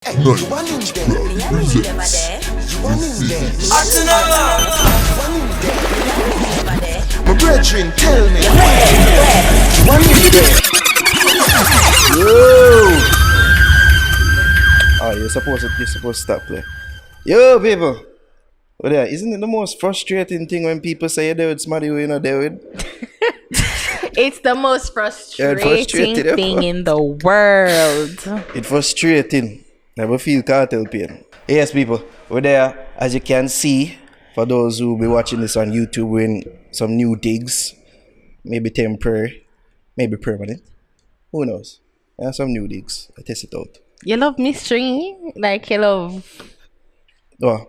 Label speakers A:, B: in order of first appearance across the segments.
A: You want him there? You want him there? My brethren, tell me. You want him there?
B: Yo! Oh, you're supposed to stop there. Yo, people! Well, yeah, isn't it the most frustrating thing when people say you're there with somebody who you're not there with?
C: It's the most frustrating thing in the world.
B: It's frustrating. Never feel cartel pain. Yes, people, we're there. As you can see, for those who will be watching this on YouTube, we're in some new digs. Maybe temporary, maybe permanent. Who knows? Yeah, some new digs. I test it out.
C: You love mystery? Like you love
B: Oh.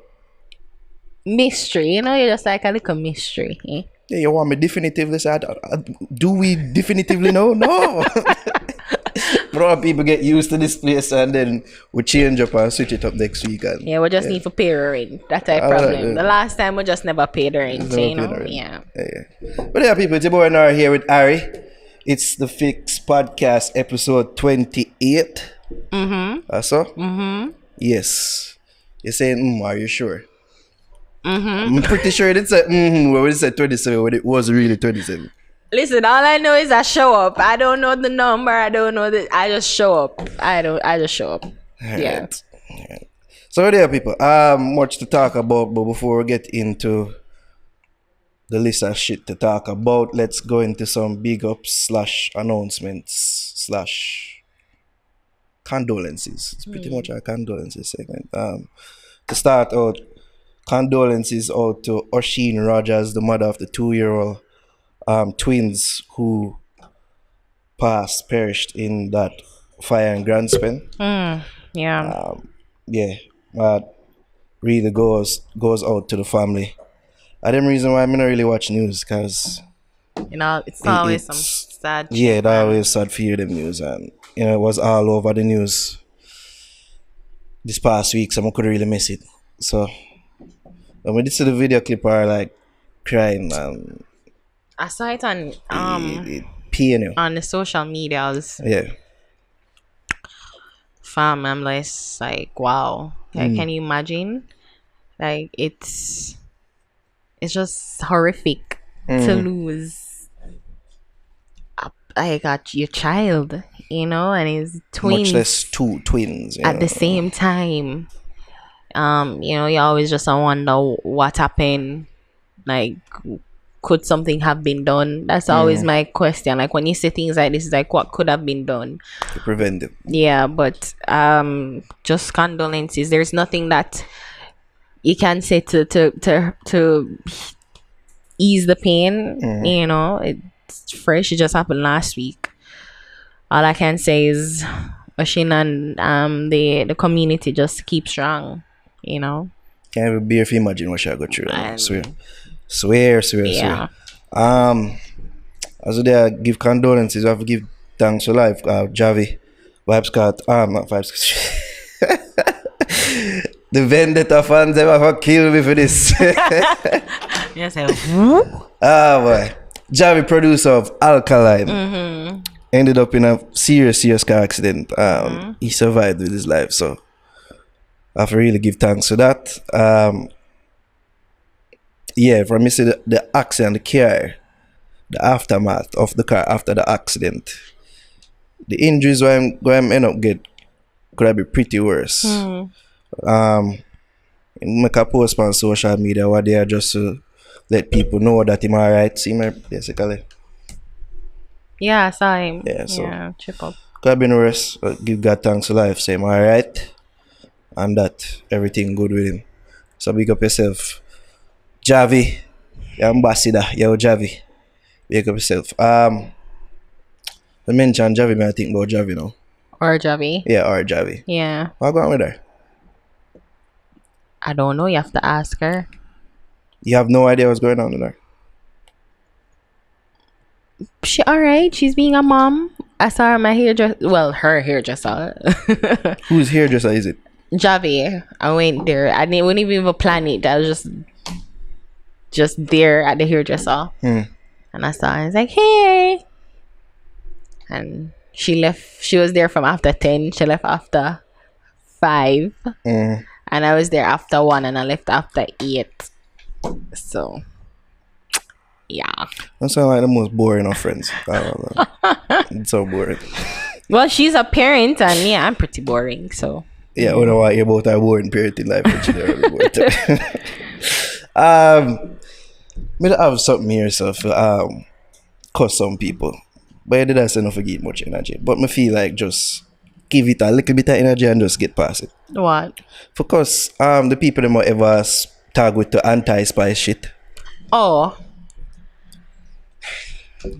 C: mystery, you know, you're just like a little mystery. Eh?
B: Yeah, you want me definitively sad? Do we definitively know? No. Bro, people get used to this place and then we change up and switch it up next week. And,
C: yeah, we just need to pay the rent. That's our problem. The last time we just never paid the rent, you know? Yeah.
B: But yeah, people, it's your boy Naro here with Ari. It's the Fix Podcast episode 28. So? Yes. You're saying, are you sure? I'm pretty sure it said, when it said 27, when it was really 27.
C: Listen, all I know is I show up. I don't know the number. I don't know that. I just show up. I just show up. Yeah.
B: Alright. So there, people. Much to talk about, but before we get into the list of shit to talk about, let's go into some big ups / announcements / condolences. It's pretty much our condolences segment. To start out, condolences out to Osheen Rogers, the mother of the 2-year-old twins who perished in that fire in Grand Spen. Really goes out to the family. And the reason why I'm not really watch news, because
C: you know it's always some sad shit.
B: Yeah, it's always sad for you, the news, and you know it was all over the news this past week, so I couldn't really miss it. So when we did see the video clip, I like crying.
C: I saw it on
B: on
C: the social medias.
B: Yeah.
C: Fam, I'm like wow. Like, can you imagine? Like it's just horrific to lose your child, you know, and his twins.
B: Much less two twins
C: at the same time. You know, you always just wonder what happened. Like, could something have been done? That's always my question. Like, when you say things like this, it's like, what could have been done
B: to prevent them? Yeah,
C: but just condolences. There's nothing that you can say to ease the pain. You know, it's fresh. It just happened last week. All I can say is, Oshin and the community just keep strong. You know.
B: Can't even bear if you imagine what I go through. Swear.
C: Yeah.
B: As they give condolences, we have to give thanks for life. Javi, Vibes Scott, not Vibes the Vendetta fans ever kill me for this.
C: Yes,
B: boy. Javi, producer of Alkaline, ended up in a serious car accident. He survived with his life, so I have to really give thanks for that. From missing the accident, the care, the aftermath of the car after the accident, the injuries I'm going to end up get could have been pretty worse. Make a post on social media where they are just to let people know that I'm alright. See me basically.
C: Yeah, I saw him.
B: Yeah, so
C: trip up.
B: Could have been worse. Give God thanks for life. Say I'm alright, and that everything good with him. So big up yourself. Javi, your ambassador, yo Javi. Wake up yourself. I mentioned Javi, I think about Javi now.
C: Or Javi?
B: Yeah, or Javi.
C: Yeah.
B: What's going on with her?
C: I don't know, you have to ask her.
B: You have no idea what's going on with her?
C: She alright, she's being a mom. I saw her my hairdresser. Well, her hairdresser.
B: Whose hairdresser is it?
C: Javi. I went there. I wouldn't even plan it. I was just there at the hairdresser. And I saw her. I was like, hey. And she left. She was there from after 10. She left after 5,
B: Mm.
C: and I was there after 1, and I left after 8. So, yeah.
B: That sounds like the most boring of friends. I don't know. It's so boring.
C: Well, she's a parent, and yeah, I'm pretty boring. So,
B: Yeah, we don't want to hear about our boring parenting life. But you know, I have something here, so for cause some people, but it doesn't enough to give much energy. But I feel like just give it a little bit of energy and just get past it.
C: what?
B: Because the people that might ever tag with the anti-spice shit.
C: Oh,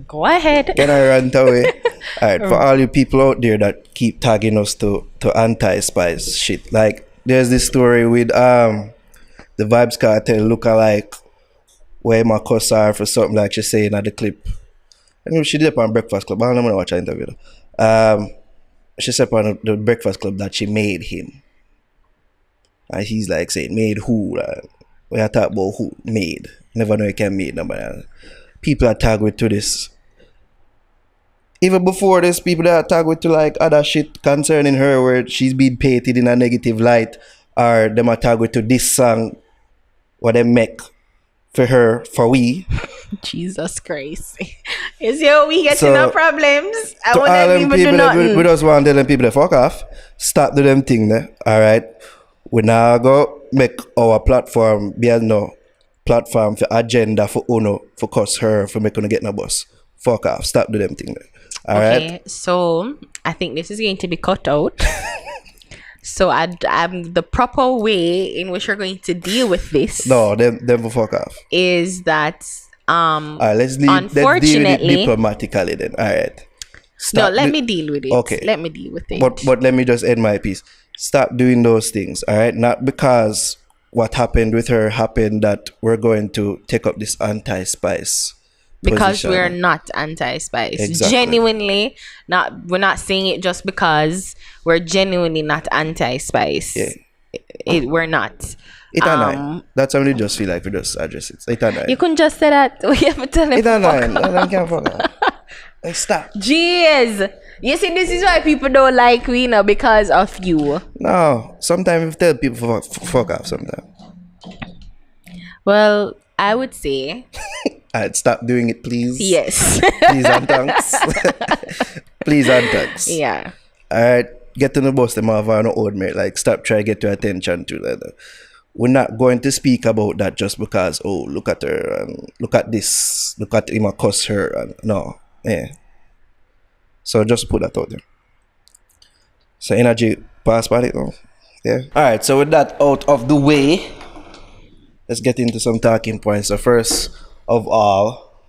C: go ahead.
B: Can I rant away? Alright, for all you people out there that keep tagging us to anti-spice shit, like there's this story with the Vibes Cartel look-alike where my cuss her for something like she saying at the clip. I know she did it on Breakfast Club. I don't know watch the interview. She said on the Breakfast Club that she made him. And he's like saying, made who? We are talking about who? Made. Never know you can made nobody. People are tagged with to this. Even before this, people that are tagged with to like other shit concerning her where she's been painted in a negative light, or them are tagged with to this song what they make for her, for we.
C: Jesus Christ. You see how we get
B: So,
C: no problems? I
B: To
C: won't
B: all them
C: even do
B: people that
C: nothing.
B: we just want to tell them people to fuck off. Stop do them thing there. Alright. We now go make our platform be no platform for agenda for Uno, for cuss her, for making get no bus. Fuck off. Stop do them thing there. Alright.
C: Okay, so I think this is going to be cut out. So I'm the proper way in which we're going to deal with this
B: No, them for fuck off.
C: is that
B: Alright, let's deal with it
C: unfortunately
B: diplomatically then. Alright.
C: no, let me deal with it.
B: Okay.
C: Let me deal with it.
B: But let me just end my piece. Stop doing those things, all right? Not because what happened with her happened that we're going to take up this anti-spice
C: because
B: position.
C: we're not anti-spice.
B: Exactly.
C: Genuinely not. We're not saying it just because we're genuinely not anti-spice.
B: Yeah.
C: We're not.
B: It and that's how we just feel like we just address it. It and
C: You couldn't just say that. We have to tell him.
B: It and I can't fuck up. Like, stop.
C: Jeez. You see, this is why people don't like we, because of you.
B: No, sometimes we tell people fuck off sometimes.
C: Well, I would say
B: Alright, stop doing it, please.
C: yes.
B: Please and thanks. Please and thanks.
C: Yeah.
B: Alright, get to the boss, them have no old mate. Like, stop trying to get your attention to that. We're not going to speak about that just because, oh, look at her and look at this, look at him, cuss her. And, no, yeah. So just put that out there. So energy pass by it now. Yeah. Alright, so with that out of the way, let's get into some talking points. So first of all,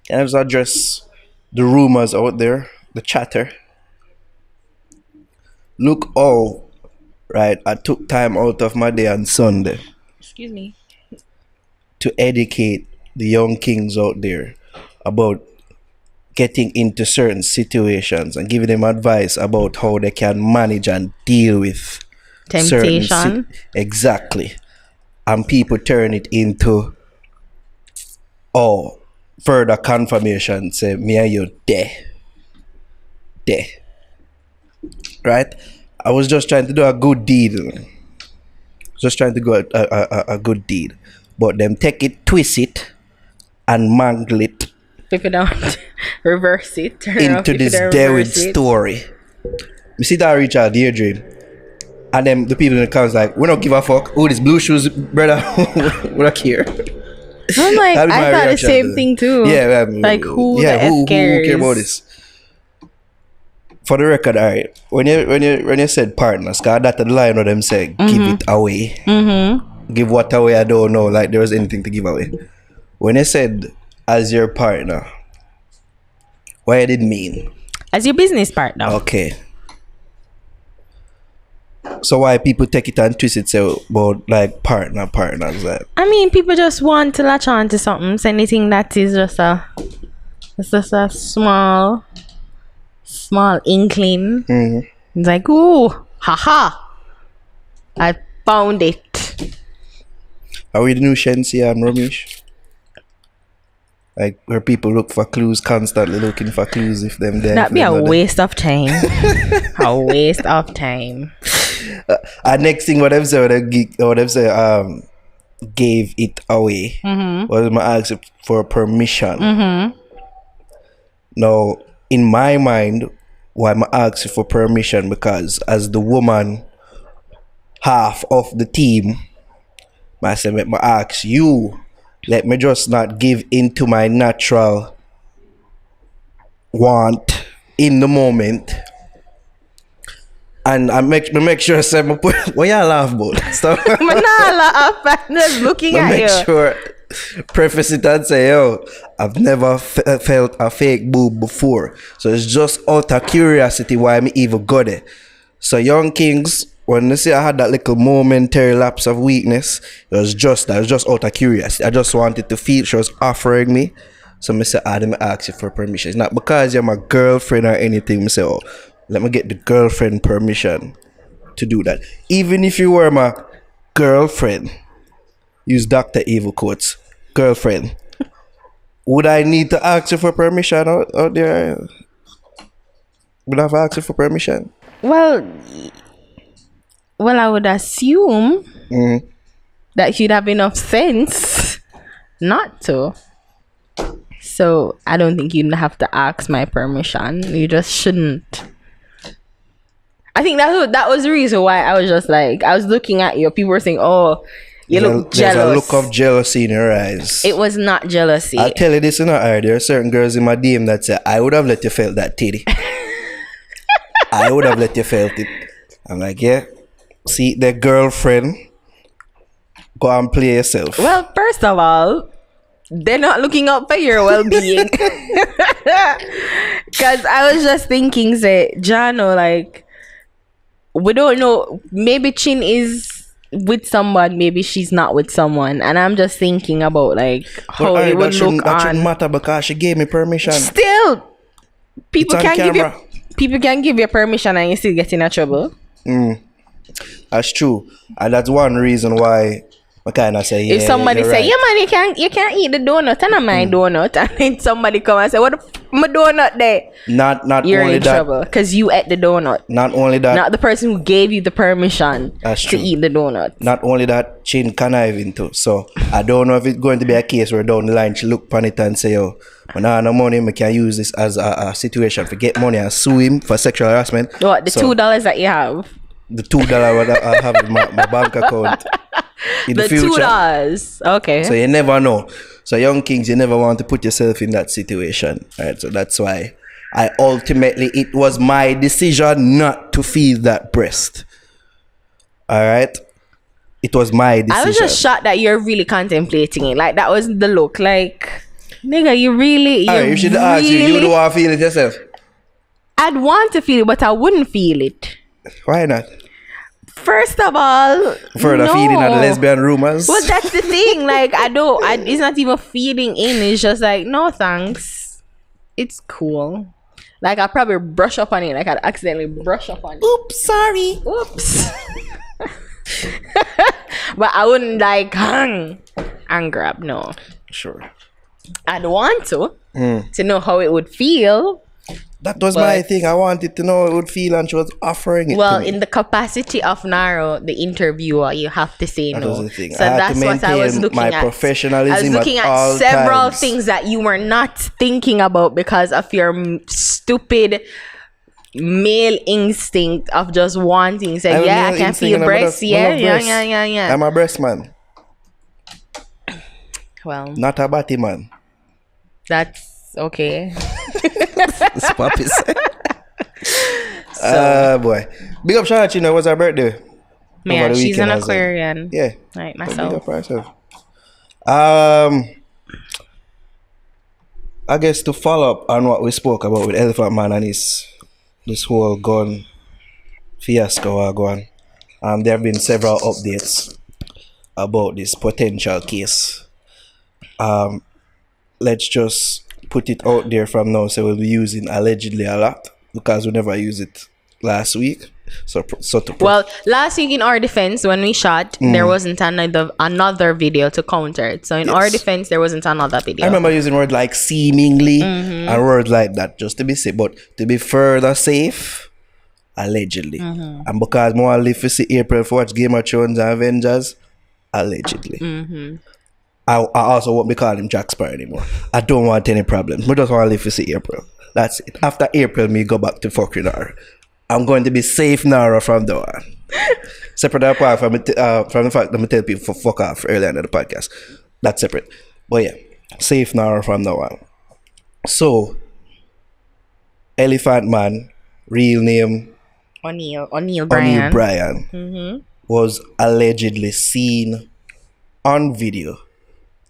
B: can I just address the rumors out there, the chatter? Look, oh, right, I took time out of my day on Sunday
C: Excuse me.
B: to educate the young kings out there about getting into certain situations and giving them advice about how they can manage and deal with
C: Temptation.
B: exactly. And people turn it into further confirmation, say me and you there. Right? I was just trying to do a good deed. Just trying to go a good deed. But them take it, twist it, and mangle it
C: If you don't reverse it, turn
B: into this David story. You see that Richard Deirdre? And then the people in the comments like, we don't give a fuck. Oh, this blue shoes, brother. We don't care.
C: I'm like,
B: That was my
C: I thought the
B: reaction
C: same
B: to
C: thing too.
B: Yeah,
C: Like, who
B: who
C: cares?
B: care about this? For the record, alright, when you said partners, cause that's the line of them say, give it away. Give what away, I don't know, like there was anything to give away. When you said as your partner, what did it mean?
C: As your business partner.
B: Okay. So why people take it and twist it so about like partners like?
C: I mean, people just want to latch on to something. So anything that is just a small inkling. It's like, ooh, haha, I found it.
B: Are we the new Shensi and Ramesh? Like where people look for clues, constantly looking for clues if them there.
C: That'd be a waste of time. A waste of time.
B: And next thing, what them say, gave it away. Was my ask for permission. Now, in my mind, why am I asking for permission? Because as the woman half of the team, I said, let me ask you, let me just not give into my natural want in the moment. And I make sure I said, what y'all laugh about? Stop.
C: I'm not laugh. I'm just looking at you.
B: Make sure preface it and say, yo, I've never felt a fake boob before. So it's just out of curiosity why I even got it. So young kings, when they say I had that little momentary lapse of weakness, it was just out of curiosity. I just wanted to feel she was offering me. So I said, let me ask you for permission. It's not because you're my girlfriend or anything. I say, oh, let me get the girlfriend permission to do that. Even if you were my girlfriend, use Dr. Evil quotes, girlfriend, would I need to ask you for permission out there? Would I have asked you for permission?
C: Well, I would assume that you'd have enough sense not to. So I don't think you'd have to ask my permission. You just shouldn't. I think that was the reason why I was just like, I was looking at you. People were saying, oh, you look jealous.
B: There's a look of jealousy in your eyes.
C: It was not jealousy.
B: I'll tell you this in our eye. There are certain girls in my DM that say, I would have let you felt that titty. I would have let you felt it. I'm like, yeah. See, their girlfriend, go and play yourself.
C: Well, first of all, they're not looking out for your well-being. Because I was just thinking, say, Jano, like, we don't know. Maybe Chin is with someone, maybe she's not with someone. And I'm just thinking about, like, how it would look
B: that
C: on.
B: shouldn't matter because she gave me permission.
C: Still, people can give you permission and you still get in trouble.
B: That's true. And that's one reason why I kind of say, yeah,
C: if somebody say,
B: right.
C: yeah man, you can't eat the donut, and my donut, and then somebody come and say, what my donut there?
B: Not
C: you're
B: only
C: in
B: that,
C: trouble because you ate the donut.
B: Not only that,
C: not the person who gave you the permission to eat the donut.
B: Not only that, Chin conniving too. So I don't know if it's going to be a case where down the line she look upon it and say, oh, when I have no money, I can use this as a situation to get money and sue him for sexual harassment.
C: What, the $2 that you have?
B: The $2 what I have in my bank account. In the future.
C: $2. Okay.
B: So you never know. So young kings, you never want to put yourself in that situation. Right. So that's why it was my decision not to feed that breast. Alright. It was my decision.
C: I was just shocked that you're really contemplating it. Like that was the look. Like, nigga, you should ask you don't want to feel it yourself. I'd want to feel it, but I wouldn't feel it.
B: Why not?
C: First of all,
B: further feeding at the lesbian rumors.
C: Well, that's the thing. Like, it's not even feeding in. It's just like, no thanks. It's cool. Like, I'd probably brush up on it. Like, I'd accidentally brush up on it.
B: Oops, sorry.
C: Oops. But I wouldn't like hang and grab, no.
B: Sure.
C: I'd want to know how it would feel.
B: That was my thing. I wanted to know how it would feel, and she was offering it.
C: Well,
B: to me.
C: in the capacity of Naro, the interviewer, you have to say no.
B: That was the thing.
C: So that's what I was looking at.
B: My professionalism.
C: I was looking at several things that you were not thinking about because of your stupid male instinct of just wanting. Say, I can feel breasts. Yeah.
B: I'm a breast man.
C: Well,
B: not a body man.
C: That's okay.
B: That's Poppy said. Boy. Big up Charlotte, it was her birthday.
C: Man, she's an Aquarian.
B: Yeah.
C: Like myself.
B: Big up for herself. I guess to follow up on what we spoke about with Elephant Man and this whole gun fiasco going. There have been several updates about this potential case. Let's just put it out there from now, so we'll be using allegedly a lot because we never used it last week. Well, last week in our defense, when we shot, there wasn't another video to counter it. So in our defense, there wasn't another video. I remember using words like seemingly and words like that just to be safe. But to be further safe, Allegedly. And because I want to live to see April for watch Game of Thrones and Avengers, allegedly. I also won't be calling him Jack Sparrow anymore. I don't want any problems. I just want to live to see April. That's it. After April, me go back to fucking Naro. I'm going to be safe Naro from the one. Separate apart from the fact that I tell people fuck off earlier in the podcast. That's separate. But yeah, safe Naro from the one. So, Elephant Man, real name
C: O'Neal Bryan.
B: Was allegedly seen on video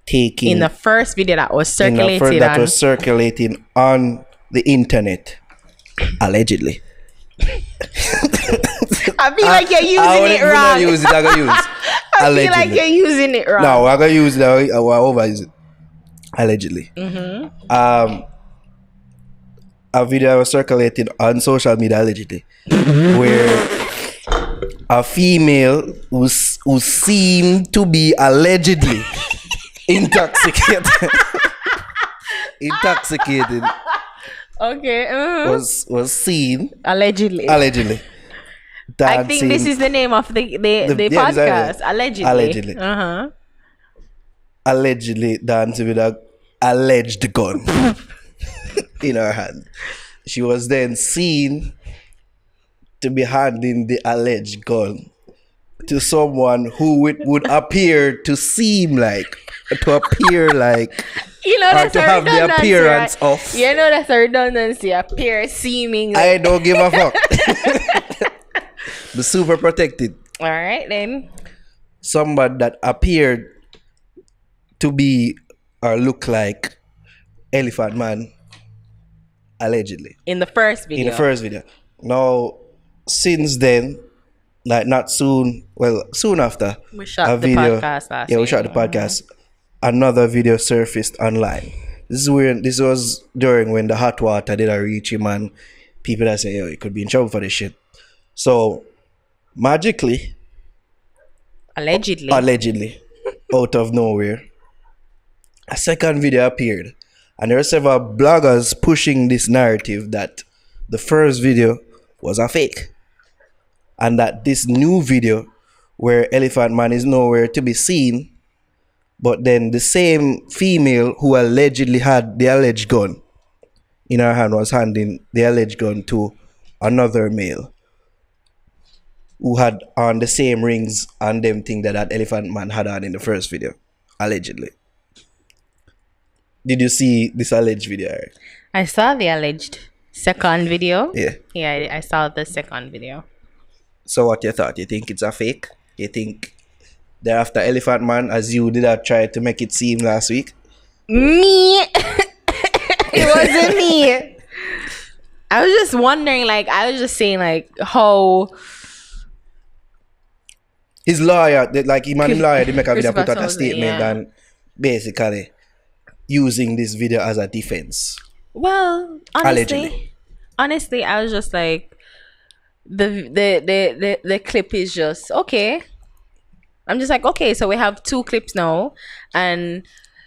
B: taking
C: In the first video that was circulated
B: was circulating on the internet, allegedly.
C: I feel like you're using it wrong.
B: I use it. I gonna use.
C: I feel like you're using it wrong.
B: No, I gonna use it. I overuse it. Allegedly. A video was circulating on social media allegedly, where a female who seemed to be allegedly intoxicated.
C: Okay.
B: Was seen
C: Allegedly.
B: I
C: think this is the name of the podcast. Allegedly.
B: Allegedly dancing with a alleged gun in her hand. She was then seen to be handing the alleged gun to someone who it would appear to seem like,
C: You know,
B: or
C: that's
B: to
C: a
B: have the
C: redundancy,
B: appearance
C: right?
B: of.
C: You know, that's a redundancy. Appear seeming.
B: I don't give a fuck. Be super protected.
C: All right then.
B: Somebody that appeared to be or look like Elephant Man, allegedly.
C: In the first video.
B: Now, since then, like not soon, well, soon after,
C: We shot the podcast last
B: we
C: week.
B: shot the podcast. Another video surfaced online. This was during when the hot water did reach him, and people that say, yo, he could be in trouble for this shit. So, magically, allegedly, out of nowhere, a second video appeared. And there are several bloggers pushing this narrative that the first video was a fake. And that this new video, where Elephant Man is nowhere to be seen, but then the same female who allegedly had the alleged gun in her hand was handing the alleged gun to another male who had on the same rings and them thing that Elephant Man had on in the first video, allegedly. Did you see this alleged video, Ari?
C: I saw the alleged second video.
B: Yeah.
C: Yeah, I saw the second video.
B: So what you thought? You think it's a fake? You think thereafter Elephant Man, as you did not try to make it seem last week?
C: Me. It wasn't me. I was just wondering, I was just saying, how
B: his lawyer, his lawyer, they make a video, put out a
C: Christopher
B: statement,
C: yeah.
B: and basically using this video as a defense.
C: Well,
B: Allegedly.
C: honestly, I was just like, the clip is just okay. I'm just like, okay, so we have two clips now, and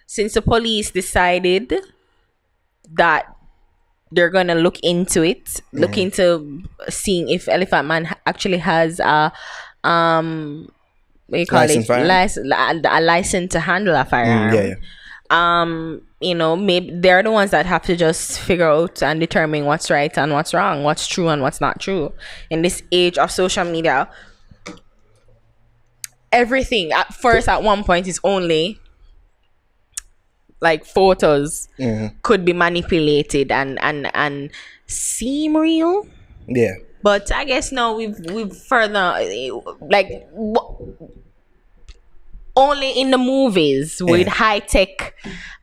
C: since the police decided that they're gonna look into it, look into seeing if Elephant Man actually has a what do you call
B: License
C: it, a license to handle a firearm.
B: Yeah.
C: Maybe they're the ones that have to just figure out and determine what's right and what's wrong, what's true and what's not true. In this age of social media, everything at one point is only like photos could be manipulated and seem real.
B: Yeah.
C: But I guess now we've further only in the movies with high tech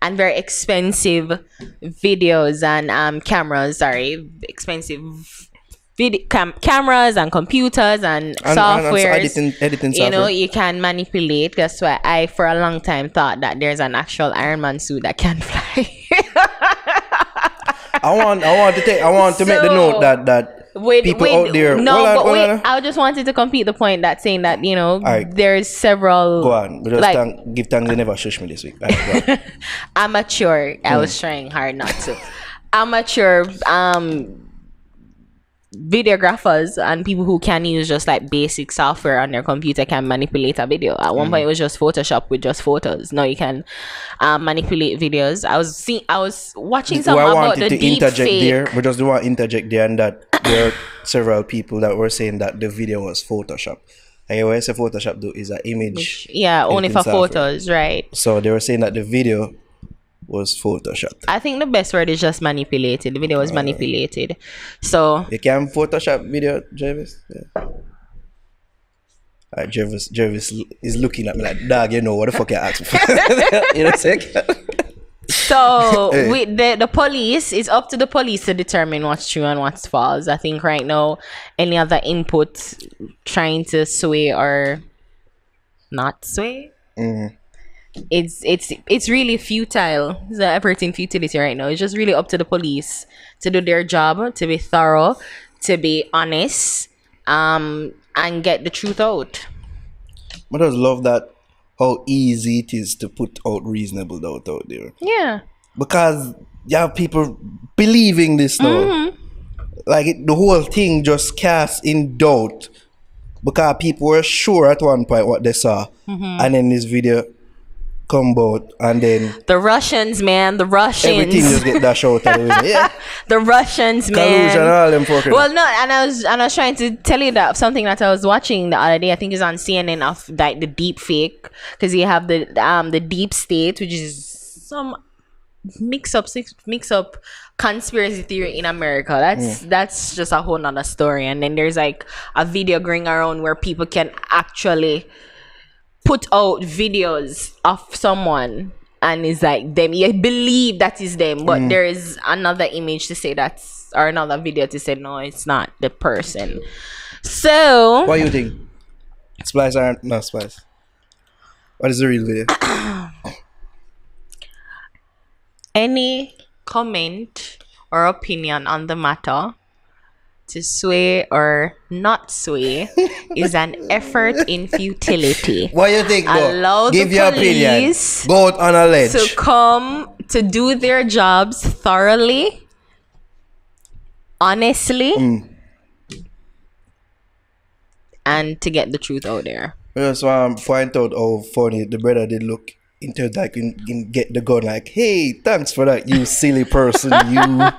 C: and very expensive videos and cameras. Expensive cameras and computers and software.
B: Editing software.
C: You can manipulate. That's why I, for a long time, thought that there's an actual Iron Man suit that can fly.
B: I want to make the note that people out there.
C: I just wanted to complete the point that saying that
B: right.
C: there's several.
B: Go on. Give thanks. They never shush me this week. Right, go on.
C: Amateur. I was trying hard not to. Amateur. videographers and people who can use just like basic software on their computer can manipulate a video. At one point it was just Photoshop with just photos. Now you can manipulate videos. I was watching something about the deep fake.
B: There, we just don't want to interject there, and that there are several people that were saying that the video was Photoshop. And what I say Photoshop do is an image.
C: Yeah, only for software. Photos, right?
B: So they were saying that the video was Photoshop.
C: I think the best word is just manipulated. The video was manipulated. So
B: you can Photoshop video, Jarvis? Yeah. Alright, Jarvis is looking at me like, dog, you know what the fuck you asked for. You know what I'm saying?
C: So with the police, it's up to the police to determine what's true and what's false. I think right now any other input trying to sway or not sway, it's really futile. It's everything futility right now. It's just really up to the police to do their job, to be thorough, to be honest, and get the truth out.
B: I just love that how easy it is to put out reasonable doubt out there.
C: Yeah.
B: Because you have people believing this now. Like the whole thing just cast in doubt because people were sure at one point what they saw. And then this video come out and then
C: the Russians, man, the Russians.
B: Everything just get dashed out of the yeah.
C: The Russians, man.
B: Collusion and all them fucking.
C: Well, no, and I was trying to tell you that something that I was watching the other day. I think it's on CNN of like the deep fake, because you have the deep state, which is some mix up conspiracy theory in America. That's just a whole nother story. And then there's like a video going around where people can actually put out videos of someone and it's like them. You believe that is them, but there is another image to say that's, or another video to say no, it's not the person. So
B: what do you think? Splice or not splice? What is the real video?
C: Any comment or opinion on the matter, to sway or not sway, is an effort in futility.
B: What do you think, though?
C: Allow
B: Give
C: the
B: your opinion.
C: police
B: Go out on a ledge
C: to come to do their jobs thoroughly, honestly, and to get the truth out there.
B: I just want to point out how funny the brother did look into like in get the gun like, hey, thanks for that, you silly person. You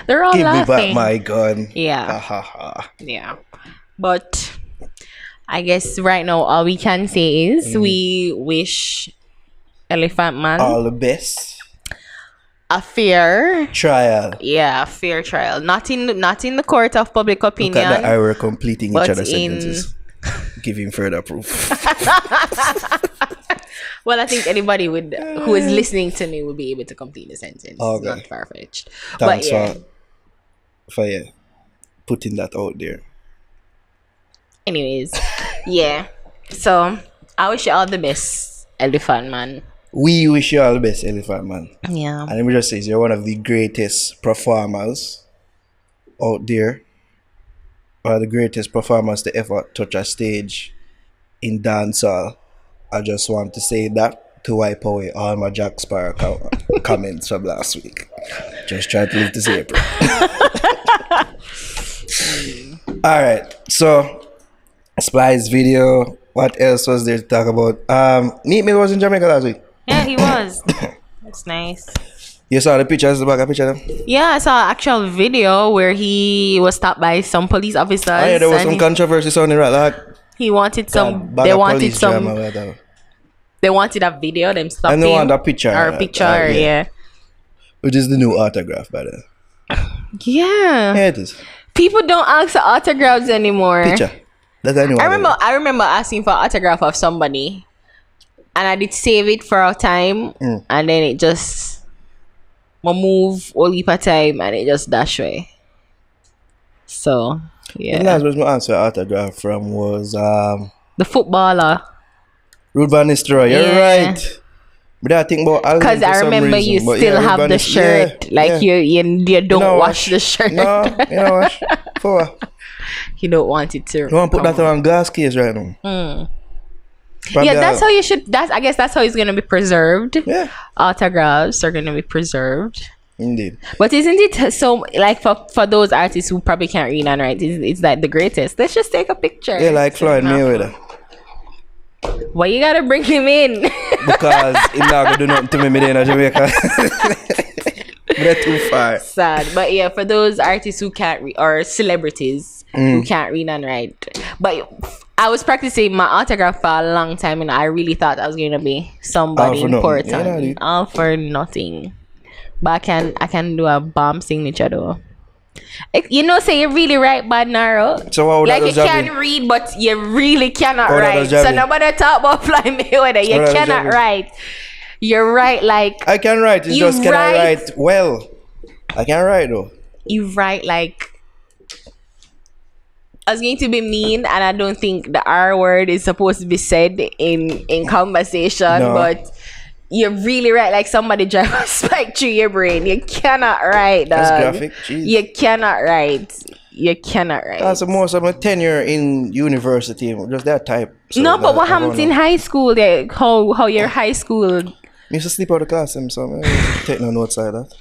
C: They're all
B: give
C: laughing.
B: me back my gun.
C: Yeah.
B: Ha ha ha.
C: Yeah. But I guess right now all we can say is we wish Elephant Man
B: all the best.
C: A fair
B: Trial.
C: Yeah, a fair trial. Not in the court of public opinion.
B: Look at that, we're completing each
C: but
B: other's sentences. Giving further proof.
C: Well, I think anybody who is listening to me will be able to complete the sentence.
B: Okay.
C: Not far-fetched.
B: Thanks
C: but yeah.
B: for putting that out there.
C: Anyways, yeah. So I wish you all the best, Elephant Man.
B: We wish you all the best, Elephant Man.
C: Yeah.
B: And let me just say, you're one of the greatest performers out there. Or the greatest performers to ever touch a stage in dancehall. I just want to say that to wipe away all my Jack Sparrow comments from last week. Just try to live this April. Alright, so Splice video. What else was there to talk about? Meek Mill was in Jamaica last week.
C: Yeah, he was. That's nice.
B: You saw the pictures, the back of picture?
C: Yeah, I saw an actual video where he was stopped by some police officers.
B: Oh, yeah, there was some controversy sounding right. Like,
C: he wanted some. They wanted some. They wanted a video. Them stopping.
B: And they want a picture.
C: Or a picture, yeah.
B: Which is the new autograph, by the way.
C: Yeah.
B: Yeah, it is.
C: People don't ask for autographs anymore.
B: Picture. That's anyone.
C: I remember asking for an autograph of somebody, and I did save it for a time, and then it just. Move all heap of time and it just dash away. So yeah. The
B: last person I answered autograph from was
C: the footballer.
B: Ruud van Nistelrooy. You're right. But I think about
C: because I remember reason. You still have the shirt. You don't wash the shirt.
B: No, you don't wash. For
C: you don't want it to.
B: You want to put that on glass case right now.
C: Yeah, that's how you should. I guess that's how it's gonna be preserved.
B: Yeah,
C: autographs are gonna be preserved.
B: Indeed.
C: But isn't it so like for those artists who probably can't read and write, it's like the greatest. Let's just take a picture.
B: Yeah, like Floyd Mayweather.
C: Why you gotta bring him in?
B: Because he's not gonna do nothing to me there in Jamaica. They're too far.
C: Sad. But yeah, for those artists who can't read, or celebrities who can't read and write. But I was practicing my autograph for a long time, and I really thought I was gonna be somebody important.
B: Yeah,
C: all for nothing. But I can do a bomb signature though. You know, say you really write bad, Naro.
B: So what would
C: like
B: that
C: you
B: job
C: can
B: be?
C: read, but you really cannot
B: What would that
C: write.
B: job
C: So
B: be?
C: nobody talk about Fly Mayweather. You
B: What would that
C: cannot
B: job be?
C: write. You're right, like
B: I can write, it's
C: You
B: just can I
C: write-
B: write well? I can write though.
C: you write like. I was going to be mean, and I don't think the R word is supposed to be said in conversation,
B: No.
C: but you really write like somebody drive a spike through your brain. You cannot write,
B: That's
C: dog.
B: graphic. Jeez.
C: You cannot write. You cannot write.
B: That's most of my tenure in university, just that type. So
C: No, but
B: that-
C: what
B: I don't
C: happened
B: know.
C: in high school? How your high school
B: Me used to sleep out of class, so I take no notes like that.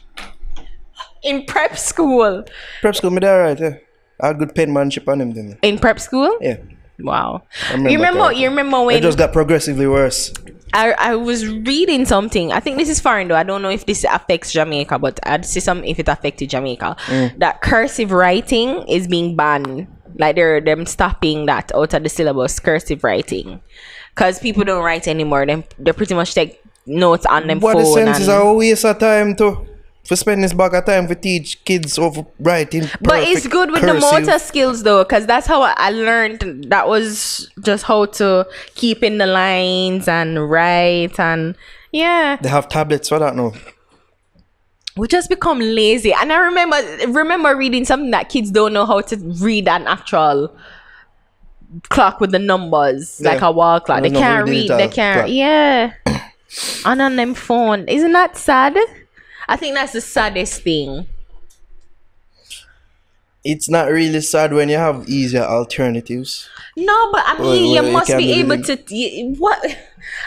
C: in prep school?
B: Prep school, me there, right? Yeah. I had good penmanship on him then.
C: In prep school?
B: Yeah.
C: Wow.
B: I
C: You remember?
B: that.
C: You remember
B: It
C: when
B: just got progressively worse.
C: I was reading something. I think this is foreign though. I don't know if this affects Jamaica, but I'd see some if it affected Jamaica. That cursive writing is being banned. Like them stopping that out of the syllabus, cursive writing, because people don't write anymore. They pretty much take notes on them
B: What
C: phone.
B: the sense is
C: and-
B: a waste of time to for spend this bag of time to teach kids of writing.
C: But it's
B: perfect
C: good with
B: cursive.
C: the motor skills though, because that's how I learned. That was just how to keep in the lines and write, and yeah,
B: They have tablets for that now.
C: we just become lazy. And I remember reading something that kids don't know how to read an actual clock with the numbers, like
B: Yeah.
C: a wall clock.
B: I
C: They
B: don't know
C: can't
B: we did
C: read.
B: it
C: They
B: as
C: can't.
B: clock.
C: Yeah, and on them phone. Isn't that sad? I think that's the saddest thing.
B: It's not really sad when you have easier alternatives.
C: No, but I mean,
B: Well,
C: you
B: you
C: must
B: can
C: be
B: be
C: able
B: really-
C: to. What?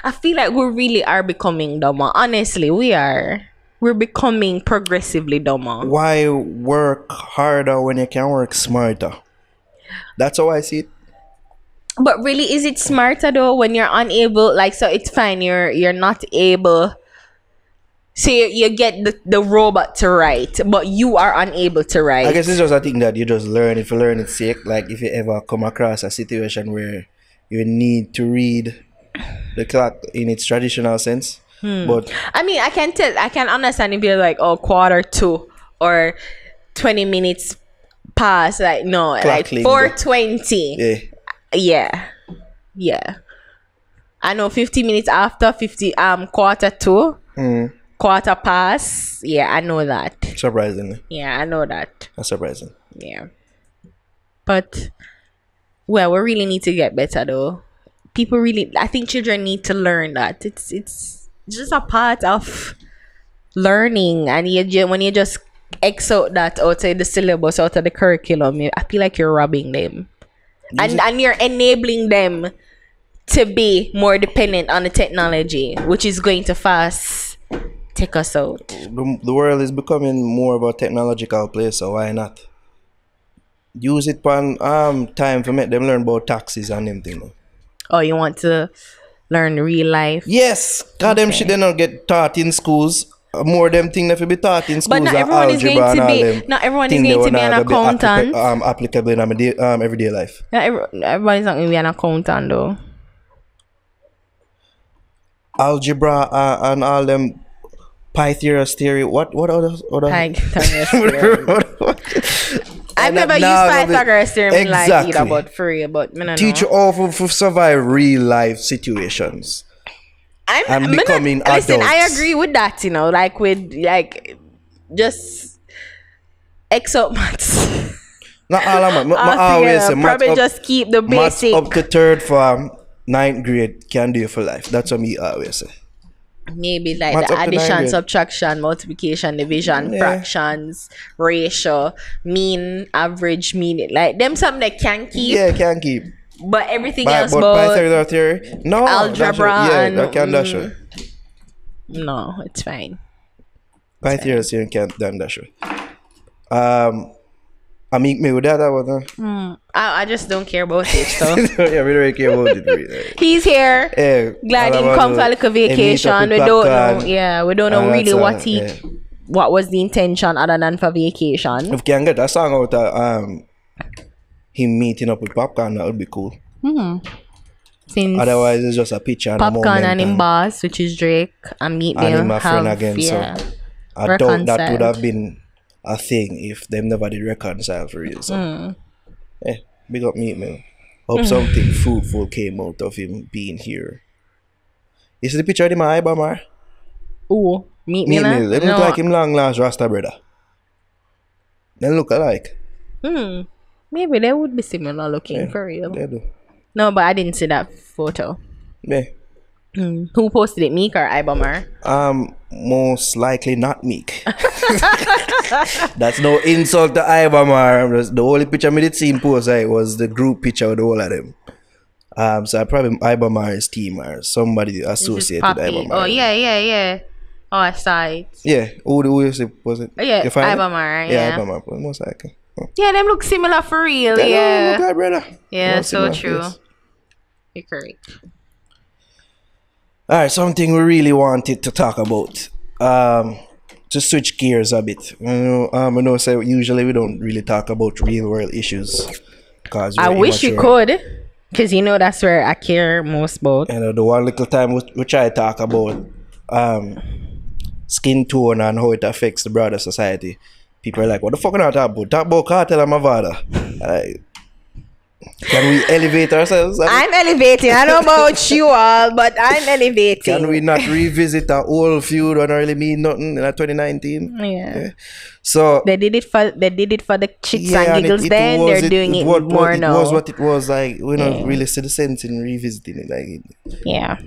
C: I feel like we really are becoming dumber. Honestly, we are. We're becoming progressively dumber.
B: Why work harder when you can work smarter? That's how I see it.
C: But really, is it smarter though when you're unable? Like, so it's fine. You're not able. So you get the robot to write, but you are unable to write.
B: I guess it's just a thing that you just learn it for learning's sake. Like if you ever come across a situation where you need to read the clock in its traditional sense. But
C: I mean, I can understand if you're like, oh, 1:45 or 20 minutes past. Like, no, like
B: Clock
C: 4:20. Yeah. I know 50 minutes after 1:45. Quarter past. Yeah, I know that.
B: surprisingly,
C: Yeah, I know that.
B: that's surprising.
C: Yeah. But well, we really need to get better though. People really, I think children need to learn that. It's just a part of learning, and when you just X out that out of the syllabus, out of the curriculum, I feel like you're robbing them. And you're enabling them to be more dependent on the technology, which is going to fast take us out.
B: The world is becoming more of a technological place, so why not use it for time for make them learn about taxes and them thing.
C: Oh, you want to learn real life?
B: Yes, God, them shit they don't get taught in schools. More them thing that will be taught in schools.
C: But not
B: are
C: everyone is
B: algebra
C: going
B: and
C: to
B: all
C: be.
B: them
C: Not everyone is
B: thing they
C: going to
B: will
C: be an
B: not be
C: accountant.
B: applicable in my everyday life.
C: Not everybody's not going to be an accountant though.
B: Algebra and all them Pythagoras theory. What other?
C: Pythagoras theorem. I've never used Pythagoras theorem in life either,
B: Exactly.
C: but for real. But I don't
B: Teach
C: know.
B: you how to survive real life situations.
C: I'm
B: and becoming
C: listen, I
B: adults.
C: agree with that. Like with just X up maths.
B: Not all of them. I
C: Altogether,
B: always say maths
C: probably
B: up,
C: just keep the
B: maths
C: basic.
B: up to third form, 9th grade can do you for life. That's what me always say.
C: Maybe like
B: Maths
C: the
B: up to 9
C: addition,
B: grade.
C: subtraction, multiplication, division,
B: Yeah.
C: fractions, ratio, mean, average, mean. Like them something that can keep,
B: Yeah, can keep.
C: but everything
B: But
C: else but
B: Pythagoras theory, no.
C: algebra
B: that's it. Yeah,
C: and,
B: that can dash it.
C: no, it's fine.
B: 5 years you can't done that show. I Meek Mill with that one.
C: I just don't care about it. So
B: Yeah, we don't really care about it. Really.
C: he's here.
B: Yeah,
C: Glad
B: all
C: he
B: about
C: come for like a vacation. We don't know.
B: popcorn.
C: Yeah, we don't know
B: And
C: really
B: that's,
C: what was the intention other than for vacation.
B: If we can get that song out of him meeting up with Popcorn, that would be cool.
C: Since
B: Otherwise, it's just a picture and a
C: Popcorn
B: moment.
C: and him boss, which is Drake, and Meek Mill,
B: and him a friend
C: have
B: again. So I doubt that would have been a thing if them never did reconcile for real. So big up Meek Mill. Hope something fruitful came out of him being here. You see the picture of him at Ibamar?
C: Ooh, Meek
B: Meek
C: Mill.
B: Mill. They look like him long last Rasta brother. They look alike.
C: Maybe they would be similar looking for real.
B: They do.
C: No, but I didn't see that photo.
B: Yeah.
C: Who posted it, Meek or Ibamar?
B: Most likely not Meek. That's no insult to Ibamar. The only picture I did see him post was the group picture with all of them. So I probably Ibamar's team or somebody associated with Ibamar.
C: Oh yeah. Oh, I saw it.
B: Yeah. Who you say was it?
C: Yeah,
B: You find it?
C: Ibamar.
B: Yeah,
C: Yeah.
B: Ibamar. Most likely. Oh.
C: Yeah, them look similar for real.
B: They
C: Yeah.
B: look like brother.
C: Yeah,
B: Not
C: so
B: similar
C: true.
B: face.
C: You're correct.
B: All right, something we really wanted to talk about. To switch gears a bit. I know so usually we don't really talk about real world issues. Cause
C: I
B: we're
C: wish you
B: immature.
C: could, because you know that's where I care most about.
B: And the one little time we try to talk about skin tone and how it affects the broader society. People are like, what the fuck are you talking about? Talk about cartel and Mavada. Can we elevate ourselves?
C: I'm elevating. I don't know about you all, but I'm elevating.
B: Can we not revisit our old feud when it really mean nothing in 2019?
C: Yeah.
B: So
C: They did it for the chicks and
B: and
C: giggles then. They're doing it more now.
B: It was what it was like. We don't really see the sense in revisiting it. Like,
C: Yeah.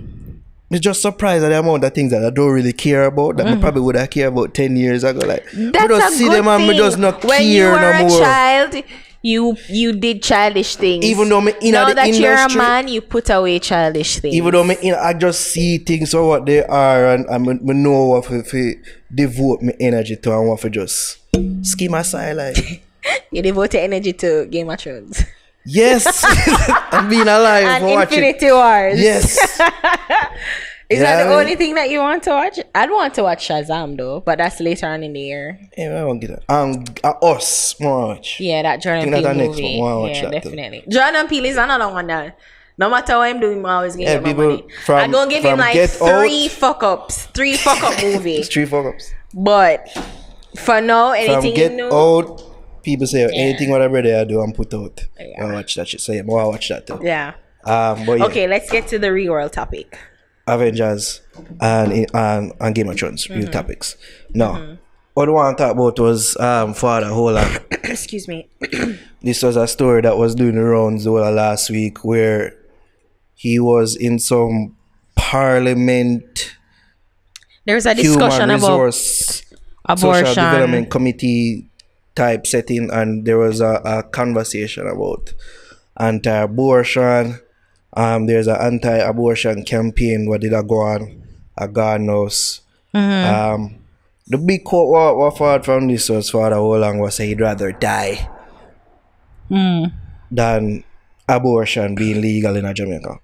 B: it's just surprised at the amount of things that I don't really care about that I probably would have cared about 10 years ago. Like,
C: That's
B: we just
C: a
B: see
C: good
B: them and
C: thing.
B: we just not
C: when you
B: care
C: were
B: no
C: a
B: more.
C: child, you did childish things.
B: Even though me in
C: now
B: the
C: that you're a
B: industry-
C: man, you put away childish things.
B: Even though I just see things for what they are and I know what to devote my energy to and what to just skim aside like.
C: You devote your energy to Game of Thrones
B: Yes, I'm being alive
C: and
B: for watching.
C: Infinity Wars.
B: Yes.
C: Is
B: Yeah,
C: that the
B: I mean-
C: only thing that you want to watch? I'd want to watch Shazam though, but that's later on in the year.
B: Yeah, I won't get that. Us, more watch.
C: Yeah, that Jordan
B: Think
C: Peele
B: that's our next
C: movie.
B: one. Wanna watch
C: Yeah,
B: that too.
C: definitely. Jordan Peele is another one that no matter what I'm doing, I'm always gonna
B: Yeah,
C: get my
B: people
C: money.
B: from-
C: I'm gonna give him
B: from
C: like
B: Get
C: three
B: Out-
C: fuck ups movies.
B: It's 3 fuck-ups.
C: But for now,
B: From
C: anything
B: Get
C: new,
B: Out, people say anything whatever they do and put out.
C: Yeah.
B: I watch that shit. So yeah, I watch that too.
C: yeah.
B: But yeah,
C: Okay, let's get to the real world topic.
B: Avengers and Game of Thrones, real topics. Now, what I want to talk about was Father Holland.
C: Excuse me.
B: This was a story that was doing the rounds all last week where he was in some parliament
C: There's a
B: human
C: discussion about
B: resource social
C: abortion.
B: development committee type setting, and there was a conversation about anti-abortion. There's an anti-abortion campaign what did I go on a garden house. The big quote what fought from this was Father Holland was say he'd rather die than abortion being legal in Jamaica.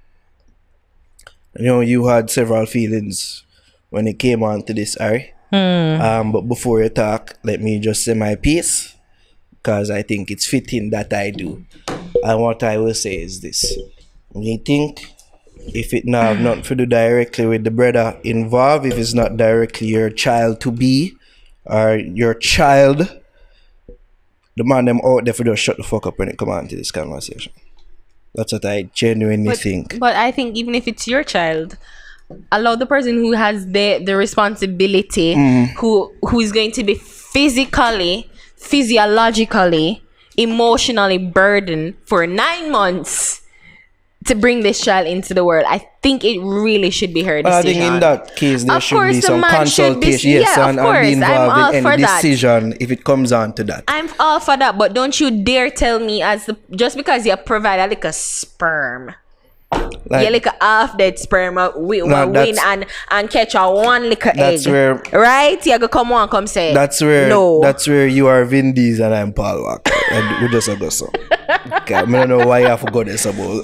B: You know, you had several feelings when it came on to this, Ari. But before you talk, let me just say my piece, because I think it's fitting that I do. And what I will say is this. You think if it not have nothing to do directly with the brother involved, if it's not directly your child to be or your child, the man them out there for just shut the fuck up when it come on to this conversation. That's what I genuinely think.
C: But I think even if it's your child, allow the person who has the responsibility, who is going to be physically, physiologically, emotionally burdened for 9 months to bring this child into the world. I think it really should be her decision.
B: I think in that case there
C: Of
B: should
C: course,
B: be
C: the
B: some
C: man should be-
B: consultation, yes,
C: yeah, of
B: and be
C: course, I'm
B: involved
C: all
B: in
C: for
B: any
C: that.
B: decision if it comes on to that.
C: I'm all for that, but don't you dare tell me just because you provide a little sperm
B: Like,
C: you lick a half dead sperm win and catch a one lick of
B: that's
C: egg.
B: where
C: Right? You go come say
B: that's where
C: no.
B: that's where you are Vin Diesel and I'm Paul Walker. And we just go so. Okay, I don't know why you have to go this about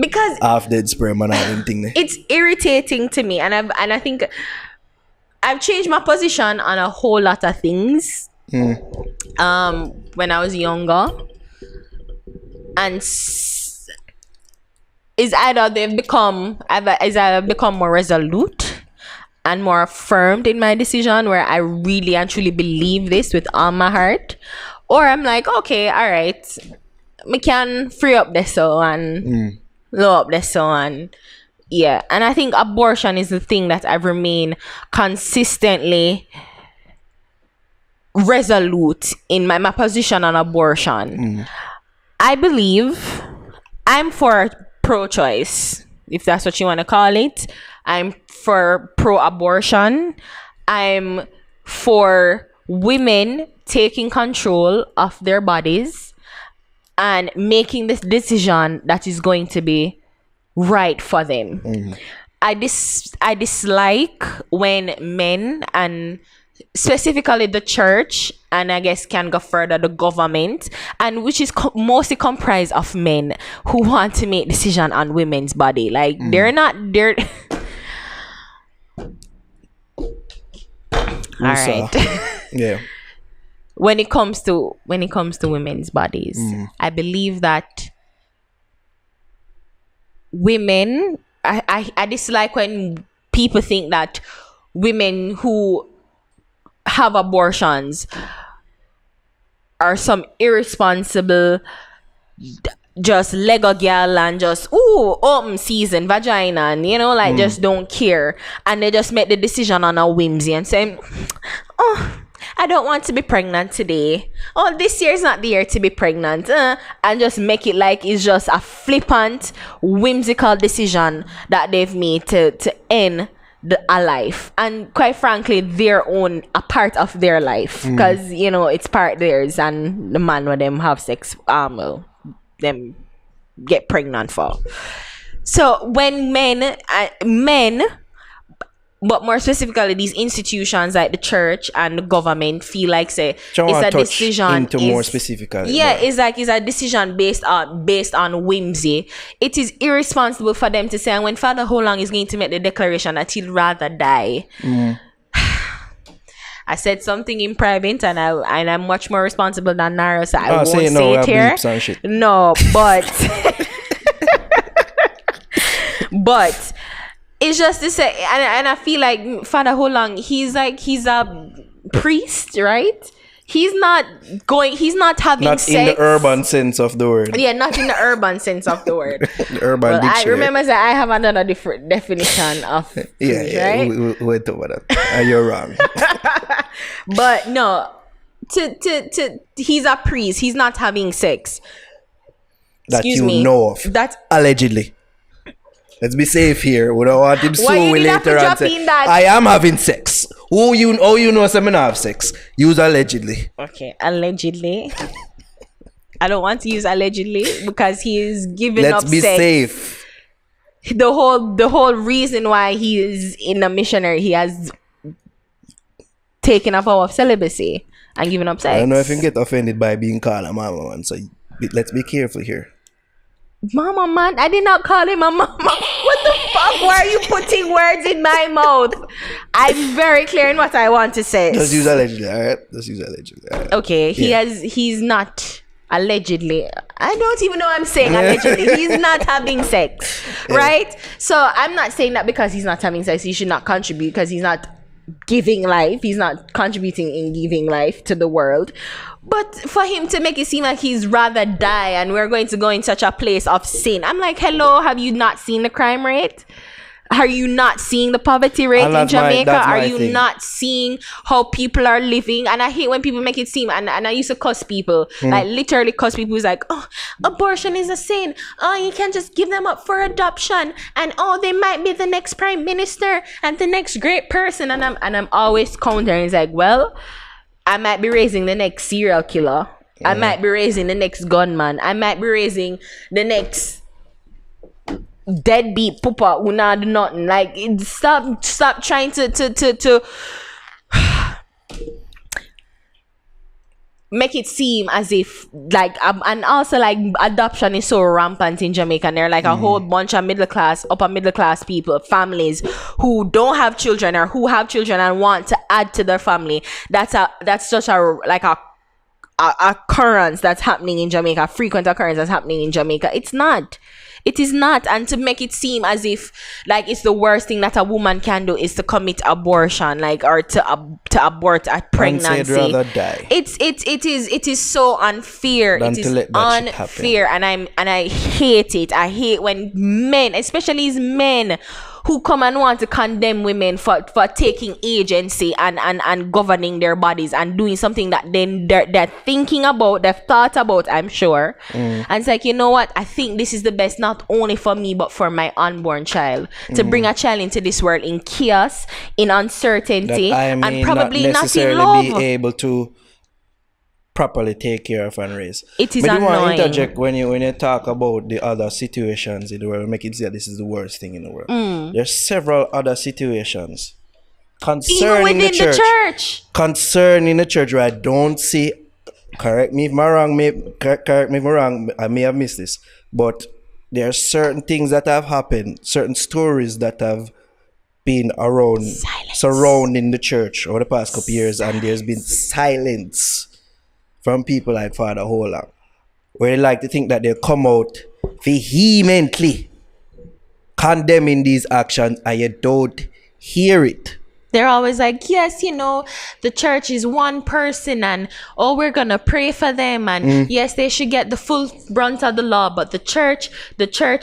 C: Because
B: half dead sperm and all them thing there.
C: it's irritating to me, and I think I've changed my position on a whole lot of things. When I was younger, and is either become more resolute and more affirmed in my decision, where I really and truly believe this with all my heart, or I'm like, okay, all right, we can free up this so and low up this so and yeah. And I think abortion is the thing that I've remained consistently resolute in my position on abortion. I believe I'm for pro-choice, if that's what you want to call it. I'm for pro-abortion. I'm for women taking control of their bodies and making this decision that is going to be right for them. I dislike when men, and specifically the church, and I guess can go further, the government, and which is mostly comprised of men who want to make decision on women's body. Like they're all right.
B: Yeah.
C: When it comes to women's bodies, I believe that women, I dislike when people think that women who have abortions are some irresponsible just Lego girl and just open season vagina and like just don't care, and they just make the decision on a whimsy and say, oh, I don't want to be pregnant today. Oh, this year is not the year to be pregnant. And just make it like it's just a flippant, whimsical decision that they've made to end a life. And quite frankly, a part of their life. Because, it's part theirs, and the man with them have sex, them get pregnant for. So when men, but more specifically, these institutions like the church and the government feel like it's a decision
B: into more specifically.
C: Yeah, it's a decision based on whimsy. It is irresponsible for them to say, and when Father Holong is going to make the declaration that he'd rather die. I said something in private, and I'm much more responsible than Naro, so I won't say it here. No, but but it's just to say, and I feel like Father Holong, he's a priest, right? He's not having
B: not
C: sex.
B: In the urban sense of the word.
C: Yeah, not in the urban sense of the word.
B: The urban dictionary.
C: I remember that I have another different definition of priest, right?
B: We went over that. You're wrong.
C: But no, he's a priest. He's not having sex.
B: That Excuse you me. Know of. That's allegedly. Let's be safe here. We don't want him to sue me later and say, I am having sex. Oh, you know I'm gonna have sex. Use allegedly.
C: Okay, allegedly. I don't want to use allegedly because he is giving up sex.
B: Let's be safe.
C: The whole reason why he is in a missionary, he has taken a vow of celibacy and given up sex.
B: I don't know if you can get offended by being called a mama man, so let's be careful here.
C: Mama man, I did not call him a mama. What the fuck? Why are you putting words in my mouth? I'm very clear in what I want to say.
B: Just use allegedly, alright? Just use allegedly. Right?
C: Okay, he's not allegedly. I don't even know what I'm saying allegedly. He's not having sex. Right? So I'm not saying that because he's not having sex, he should not contribute, because he's not giving life. He's not contributing in giving life to the world. But for him to make it seem like he's rather die and we're going to go in such a place of sin, I'm like, hello, have you not seen the crime rate? Are you not seeing the poverty rate in Jamaica? Are you not seeing how people are living? And I hate when people make it seem, and I used to cuss people, like literally cuss people who's like, oh, abortion is a sin. Oh, you can't just give them up for adoption. And oh, they might be the next prime minister and the next great person. And I'm always countering. It's like, well, I might be raising the next serial killer. I might be raising the next gunman. I might be raising the next deadbeat pooper who not do nothing. Like, stop trying to make it seem as if like and also like adoption is so rampant in Jamaica, and there are like a whole bunch of upper middle class people, families who don't have children or who have children and want to add to their family. That's such a like a occurrence that's happening in Jamaica, a frequent occurrence that's happening in Jamaica. It is not. And to make it seem as if like it's the worst thing that a woman can do is to commit abortion, like, or to abort a pregnancy.
B: I'd rather die.
C: It is so unfair.
B: Than
C: it
B: to
C: is
B: let that shit
C: unfair, and I hate it. I hate when men, especially these men, who come and want to condemn women for taking agency and governing their bodies and doing something that they're thinking about, they've thought about, I'm sure. And it's like, you know what? I think this is the best, not only for me, but for my unborn child. To bring a child into this world in chaos, in uncertainty, and probably not in love.
B: Be able to properly take care of and raise.
C: It is
B: but
C: annoying.
B: I want to interject when you talk about the other situations in the world, make it say this is the worst thing in the world. There's several other situations concerning the church. Concerning the church, where I don't see. Correct me if I'm wrong. Correct me if I'm wrong. I may have missed this, but there are certain things that have happened, certain stories that have been around, surrounding the church over the past couple years, and there's been silence from people like Father Holland, where they like to think that they'll come out vehemently condemning these actions, and you don't hear it.
C: They're always like, yes, you know, the church is one person, and we're gonna pray for them, and yes, they should get the full brunt of the law, but the church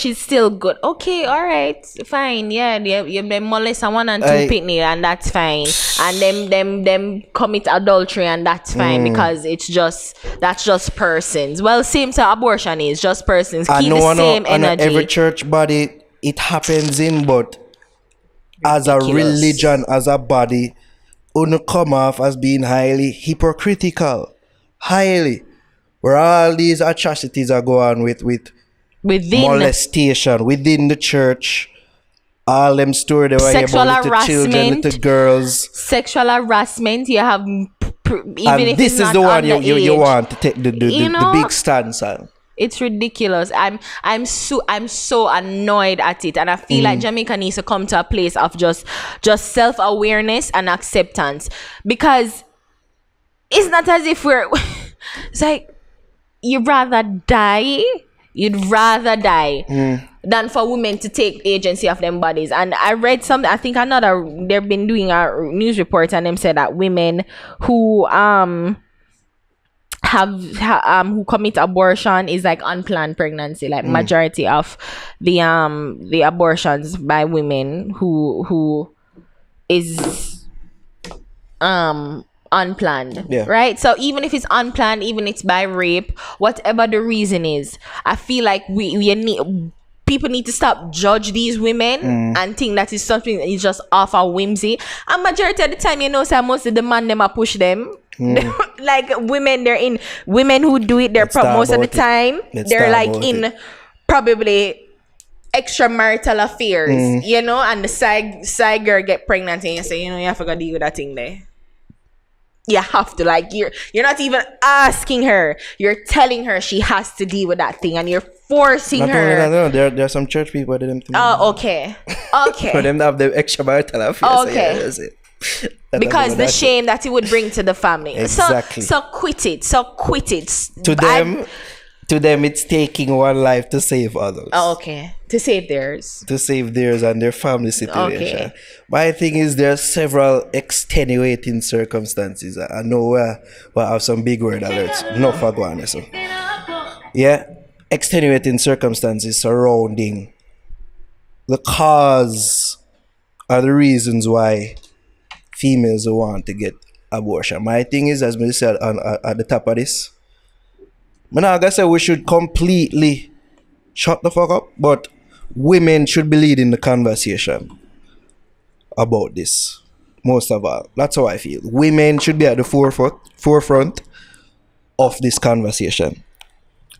C: is still good. Okay, all right, fine, yeah, you molest one and two pitney, and that's fine, and them commit adultery, and that's fine, because that's just persons. Well, same to abortion is just persons. Keep the same energy.
B: Every church body it happens in, but as a religion, as a body, uno come off as being highly hypocritical. Highly. Where all these atrocities are going with molestation within the church. All them stories they were
C: sexual
B: about little children, little girls.
C: Sexual harassment, you have even
B: and
C: if
B: this
C: it's
B: is
C: not
B: the one you
C: age.
B: want to take the big stance on.
C: It's ridiculous. I'm so annoyed at it, and I feel like Jamaica needs to come to a place of just self-awareness and acceptance, because it's not as if we're it's like you'd rather die than for women to take agency of them bodies. And I read something, I think they've been doing a news report, and them said that women who who commit abortion is like unplanned pregnancy, like majority of the abortions by women who is unplanned, right? So even if it's unplanned, even if it's by rape, whatever the reason is, I feel like people need to stop judge these women and think that is something that is just off our whimsy. And majority of the time, you know, so most of the man them are push them. Like women who do it, most of the time they're like in probably extramarital affairs, you know, and the side girl get pregnant, and you say, you know, you have to go deal with that thing there. You have to, like, you're not even asking her, you're telling her she has to deal with that thing, and you're forcing her.
B: No, there are some church people that don't think.
C: Oh, okay.
B: For them to have the extramarital affairs.
C: Okay.
B: So that's it.
C: Because the shame that it would bring to the family.
B: Exactly.
C: So quit it.
B: To them, it's taking one life to save others.
C: Oh, okay. To save theirs.
B: To save theirs and their family situation.
C: Okay.
B: My thing is, there are several extenuating circumstances. I know we'll have some big word alerts. No fagwana, so. Yeah. Extenuating circumstances surrounding the cause or the reasons why females want to get abortion. My thing is, as I said at the top of this, I'm not gonna say we should completely shut the fuck up, but women should be leading the conversation about this. Most of all, that's how I feel. Women should be at the forefront of this conversation.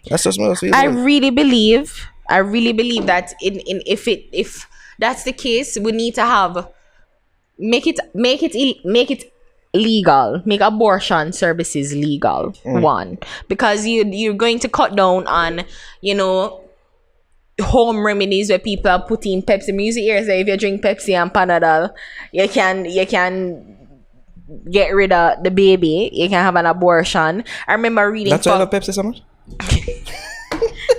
B: That's just my feeling.
C: I really believe I really believe that if that's the case, we need to have make it legal, make abortion services legal. One, because you're going to cut down on, you know, home remedies where people are putting Pepsi. Music here say if you drink Pepsi and Panadol, you can get rid of the baby. You can have an abortion. I remember reading.
B: That's why I love Pepsi so much.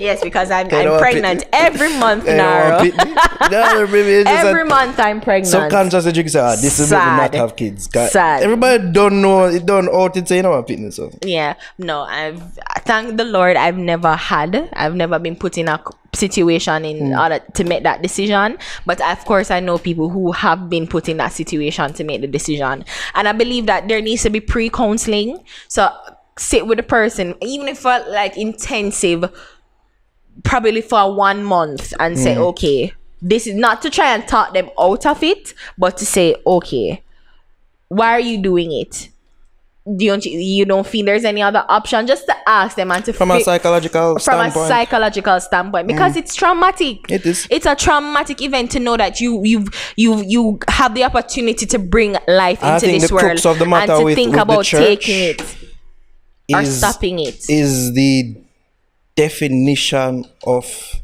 C: Yes, because I'm pregnant every month now. Every month I'm pregnant.
B: Subconsciously drink say, this is maybe not have kids.
C: Sad.
B: Everybody don't know it, don't out it say you know what fitness. So.
C: Yeah, no, thank the Lord I've never been put in a situation in order to make that decision. But of course I know people who have been put in that situation to make the decision. And I believe that there needs to be pre-counseling. So sit with the person, even if for like intensive, probably for 1 month, and say, okay, this is not to try and talk them out of it, but to say, okay, why are you doing it? You don't feel there's any other option? Just to ask them and to
B: from a psychological standpoint,
C: because it's traumatic.
B: It is.
C: It's a traumatic event to know that you have the opportunity to bring life into this world,
B: of the matter
C: and to
B: with,
C: think
B: with
C: about taking it or stopping it.
B: Is the definition of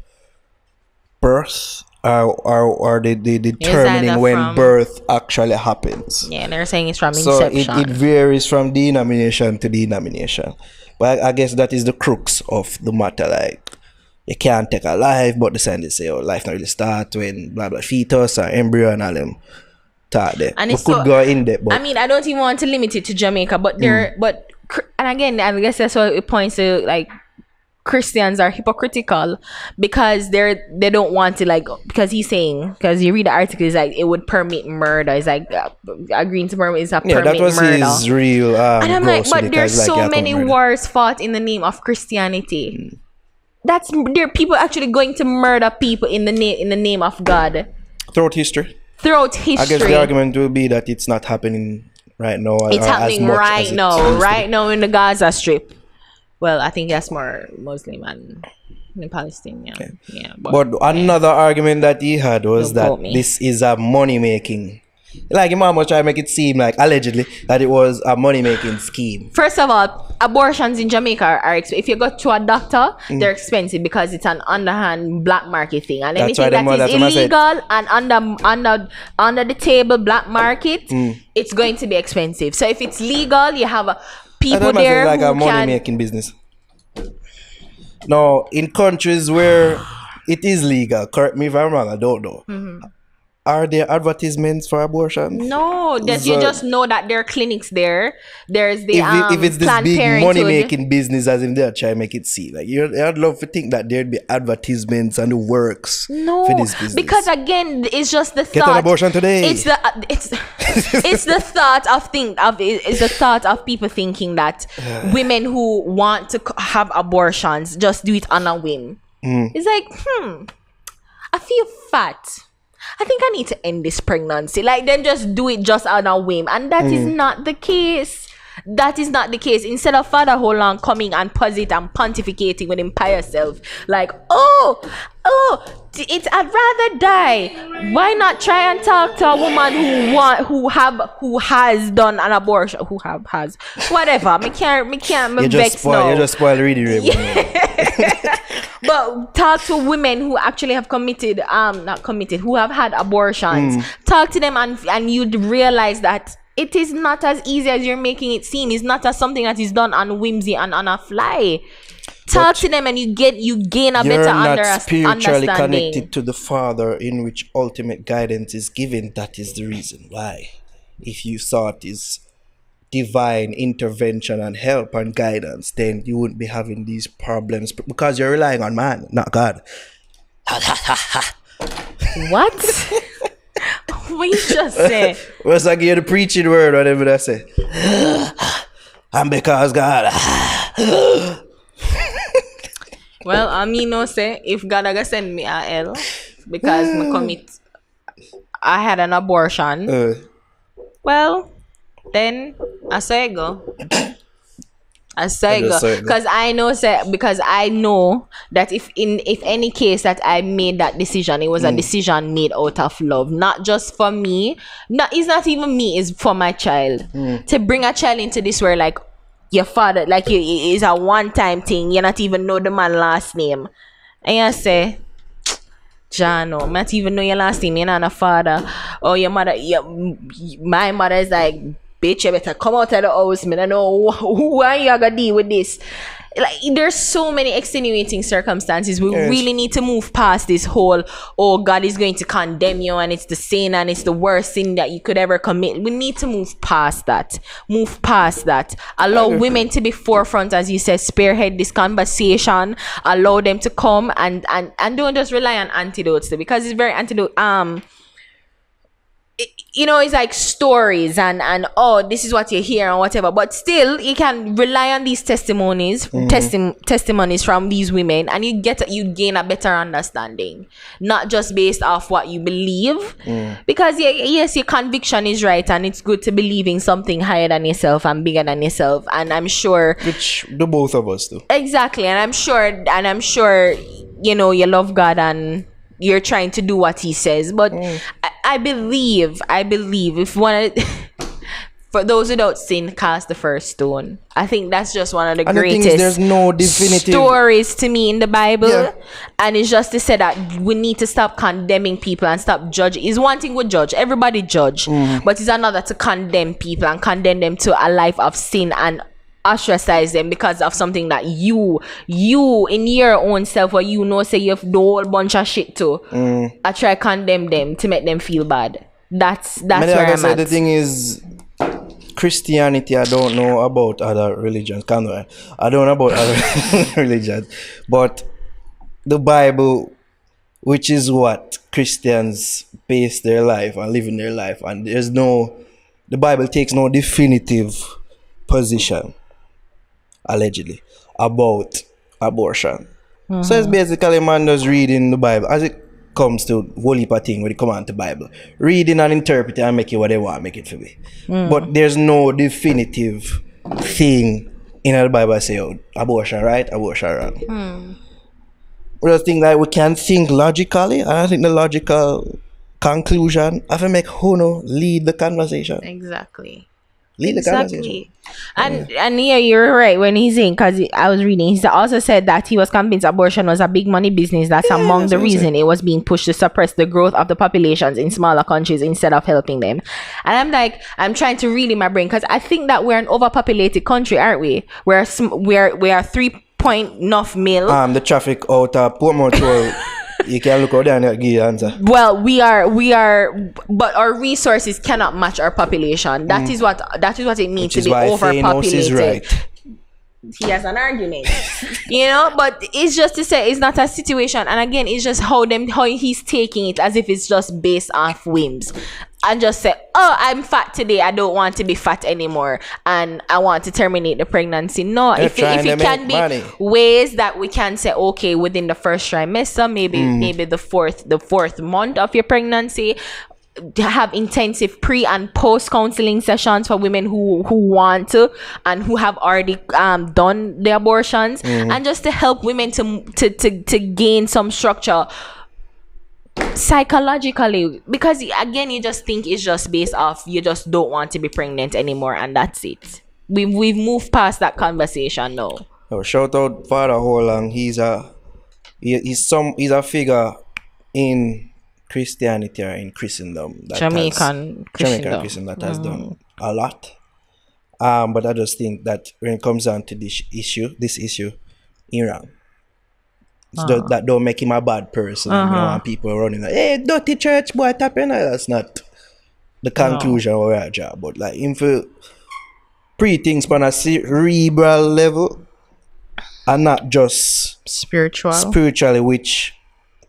B: birth or the determining when birth actually happens.
C: Yeah, they're saying it's from inception.
B: So it varies from denomination to denomination. But I guess that is the crux of the matter. Like, you can't take a life, but the scientists say, life not really start when blah blah fetus or embryo and all them talk there. And we could go in there. But I
C: mean, I don't even want to limit it to Jamaica, but and again, I guess that's what it points to, like, Christians are hypocritical because they don't want to, like, because he's saying, because you read the article, it's like it would permit murder. It's like agreeing to murder is a permit murder. Yeah, that was murder. His real and I'm like, but there's so many wars fought in the name of Christianity. There are people actually going to murder people in the name of God
B: throughout history. I guess the argument will be that it's not happening right now.
C: It's happening right now in the Gaza Strip. Well, I think that's more Muslim and Palestinian. Okay. Yeah,
B: but another argument that he had was that this is a money-making. Like, Imam was trying to make it seem like, allegedly, that it was a money-making scheme.
C: First of all, abortions in Jamaica are expensive. If you go to a doctor, they're expensive because it's an underhand black market thing. And anything that is illegal and under the table black market, it's going to be expensive. So if it's legal, you have people there
B: like
C: who
B: a money-making business. Now, in countries where it is legal, correct me if I'm wrong, I don't know. Are there advertisements for abortion?
C: No, you just know that there are clinics there. There's the
B: if it's this big money-making business, as if they're trying to make it seem like I'd love to think that there'd be advertisements and the works for this business.
C: Because again, it's just the thought.
B: Get an abortion today.
C: It's the thought of people thinking that women who want to have abortions just do it on a whim. It's like, I feel fat. I think I need to end this pregnancy. Like, then just do it just on a whim. And that is not the case. That is not the case. Instead of Father Holland coming and posit and pontificating with him by yourself, like, I'd rather die. Why not try and talk to a woman who has done an abortion, has whatever. Me can't vex now.
B: You just spoil reading.
C: But talk to women who actually have who have had abortions. Talk to them and you'd realize that it is not as easy as you're making it seem. It's not as something that is done on whimsy and on a fly. Talk to them and you gain a better understanding. You're not spiritually
B: connected to the Father, in which ultimate guidance is given. That is the reason why. If you thought is divine intervention and help and guidance, then you wouldn't be having these problems because you're relying on man, not God.
C: What? What you just say?
B: What's like you're the preaching word, whatever that say. And because God.
C: Well, I mean, no say if God aga send me a hell because I had an abortion. Well, then I say go. I say
B: just say it.
C: because I know that if any case that I made that decision, it was a decision made out of love, not just for me. It's not even me. It's for my child. To bring a child into this world, like your father, like you, is a one-time thing. You not even know the man last name, and you say, Jano, I not even know your last name. You're not a father or your mother. My mother is like, bitch, you better come out of the house. I don't know who are you gonna deal with this. Like, there's so many extenuating circumstances. We really need to move past this whole, oh, God is going to condemn you and it's the sin and it's the worst sin that you could ever commit. We need to move past that. Allow women to be forefront, as you said, spearhead this conversation. Allow them to come and don't just rely on antidotes, because it's very antidote. It's like stories and oh, this is what you hear and whatever, but still you can rely on these testimonies from these women, and you gain a better understanding, not just based off what you believe, because yes, your conviction is right and it's good to believe in something higher than yourself and bigger than yourself, and I'm sure
B: which the both of us do,
C: exactly, and I'm sure you love God and you're trying to do what he says, but I believe if one for those without sin cast the first stone. I think that's just one of the greatest
B: there's no definitive
C: stories to me in the Bible, and it's just to say that we need to stop condemning people and stop judging. It's one thing we judge, everybody judge, but it's another to condemn people and condemn them to a life of sin and ostracize them because of something that you in your own self, or say you have the whole bunch of shit to I try condemn them to make them feel bad. That's where I'm at.
B: The thing is, Christianity, I don't know about other religions. I don't know about other religions, but the Bible, which is what Christians base their life and live in their life, and the Bible takes no definitive position, allegedly, about abortion. So it's basically man just reading the Bible as it comes to whole heap of thing when it come on to Bible, reading and interpreting and make it what they want make it for me. But there's no definitive thing in the Bible say, oh, abortion right, abortion wrong. We just think that we can think logically, and I think the logical conclusion have to make Hono lead the conversation.
C: Exactly.
B: Conversation.
C: And yeah, you're right when he's saying, because I was reading, he also said that he was convinced abortion was a big money business. That's among the reason it was being pushed to suppress the growth of the populations in smaller countries instead of helping them. And I'm trying to read in my brain, because I think that we're an overpopulated country, aren't we? We are 3.0 mil.
B: The traffic out of Portmore Tour. You can look out there and give you answer.
C: Well, we are, but our resources cannot match our population. That is what it means to be overpopulated. Right. He has an argument, but it's just to say it's not a situation. And again, it's just how he's taking it as if it's just based off whims, and just say, oh, I'm fat today, I don't want to be fat anymore, and I want to terminate the pregnancy. No, if it can be ways that we can say, okay, within the first trimester, maybe the fourth month of your pregnancy, have intensive pre and post counseling sessions for women who want to and who have already done the abortions, and just to help women to gain some structure psychologically, because again, you just think it's just based off you just don't want to be pregnant anymore, and that's it. We've moved past that conversation now.
B: Oh, shout out Father Holland. He's a figure in Christianity or in Christendom,
C: Jamaican
B: Christendom that has done a lot. But I just think that when it comes down to this issue, Iran, that don't make him a bad person. You know, and people running like, hey, dirty church boy, tapping. That's not the conclusion we're at, job. But like, if you pre things on a cerebral level and not just spiritually, which